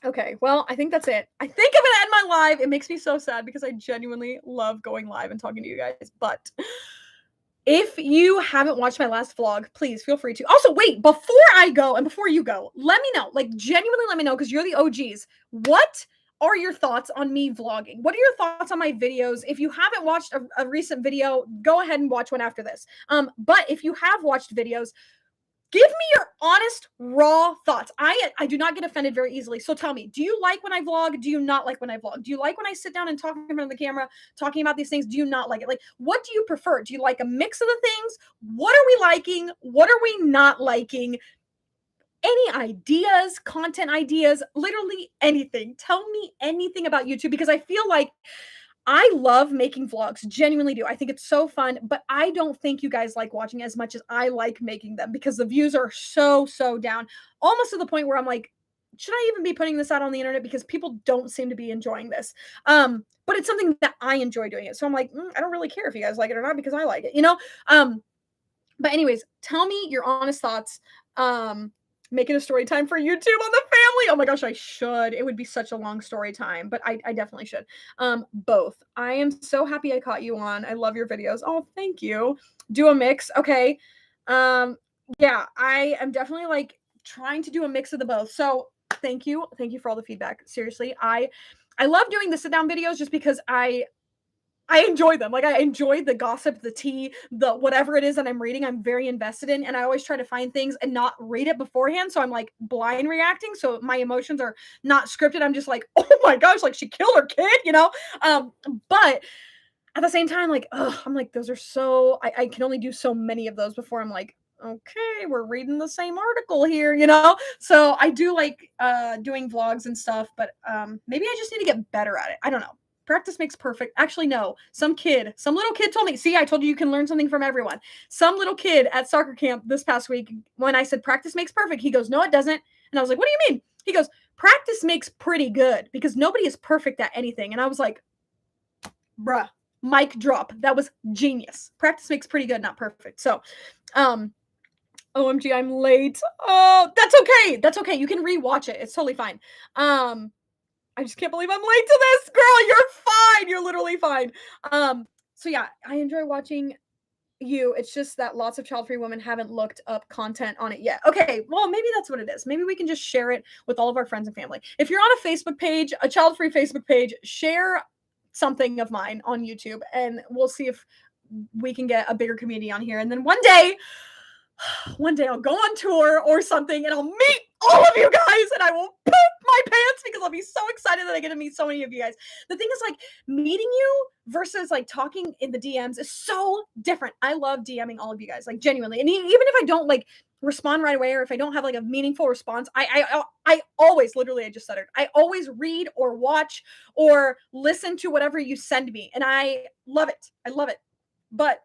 Okay, well, I think that's it. I think I'm gonna end my live. It makes me so sad because I genuinely love going live and talking to you guys. But if you haven't watched my last vlog, please feel free to. Also, wait, before I go and before you go, let me know, like, genuinely let me know, because you're the OGs. What are your thoughts on me vlogging? What are your thoughts on my videos? If you haven't watched a recent video, go ahead and watch one after this. But if you have watched videos, give me your honest, raw thoughts. I do not get offended very easily. So tell me, do you like when I vlog? Do you not like when I vlog? Do you like when I sit down and talk in front of the camera, talking about these things? Do you not like it? Like, what do you prefer? Do you like a mix of the things? What are we liking? What are we not liking? Any ideas, content ideas, literally anything. Tell me anything about YouTube, because I feel like I love making vlogs, genuinely do. I think it's so fun, but I don't think you guys like watching as much as I like making them, because the views are so, so down. Almost to the point where I'm like, should I even be putting this out on the internet? Because people don't seem to be enjoying this. But it's something that I enjoy doing it. So I'm like, I don't really care if you guys like it or not, because I like it. But anyways, tell me your honest thoughts. Making a story time for YouTube on the family. Oh my gosh, I should. It would be such a long story time, but I definitely should. Both. I am so happy I caught you on. I love your videos. Oh, thank you. Do a mix. Okay. Um, yeah, I am definitely like trying to do a mix of the both. So thank you. Thank you for all the feedback. Seriously, I love doing the sit down videos just because I enjoy them. Like, I enjoy the gossip, the tea, the whatever it is that I'm reading, I'm very invested in. And I always try to find things and not read it beforehand. So I'm like blind reacting. So my emotions are not scripted. I'm just like, oh my gosh, like, she killed her kid. But at the same time, like, I'm like, those are so, I can only do so many of those before I'm like, okay, we're reading the same article here. So I do like doing vlogs and stuff, but maybe I just need to get better at it. I don't know. Practice makes perfect. Actually, no. Some little kid told me, see, I told you can learn something from everyone. Some little kid at soccer camp this past week, when I said practice makes perfect, he goes, no, it doesn't. And I was like, what do you mean? He goes, practice makes pretty good, because nobody is perfect at anything. And I was like, bruh, mic drop. That was genius. Practice makes pretty good, not perfect. So, OMG, I'm late. Oh, that's okay. That's okay. You can rewatch it. It's totally fine. Um, I just can't believe I'm late to this. Girl, you're fine. You're literally fine. So yeah, I enjoy watching you. It's just that lots of child-free women haven't looked up content on it yet. Okay, well, maybe that's what it is. Maybe we can just share it with all of our friends and family. If you're on a Facebook page, a child-free Facebook page, share something of mine on YouTube and we'll see if we can get a bigger community on here. And then one day I'll go on tour or something and I'll meet all of you guys and I will poop my pants because I'll be so excited that I get to meet so many of you guys. The thing is, like, meeting you versus like talking in the DMs is so different. I love DMing all of you guys, like, genuinely. And even if I don't like respond right away or if I don't have like a meaningful response, I always, literally, I just said it, I always read or watch or listen to whatever you send me. And I love it. I love it. But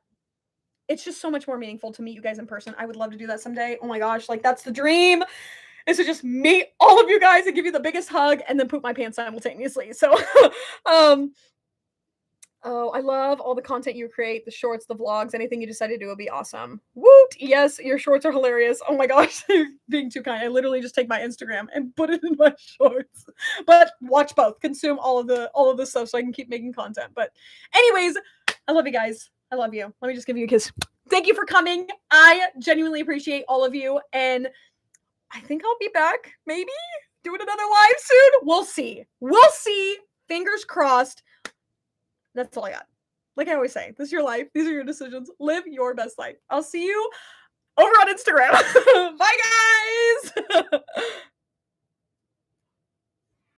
it's just so much more meaningful to meet you guys in person. I would love to do that someday. Oh my gosh, like, that's the dream, is to just meet all of you guys and give you the biggest hug and then poop my pants simultaneously. So, um, oh, I love all the content you create, the shorts, the vlogs, anything you decide to do will be awesome. Woot! Yes, your shorts are hilarious. Oh my gosh, you're being too kind. I literally just take my Instagram and put it in my shorts. But watch both, consume all of the stuff so I can keep making content. But anyways, I love you guys. I love you. Let me just give you a kiss. Thank you for coming. I genuinely appreciate all of you. And I think I'll be back, maybe doing another live soon. We'll see. We'll see. Fingers crossed. That's all I got. Like I always say, this is your life. These are your decisions. Live your best life. I'll see you over on Instagram. Bye, guys.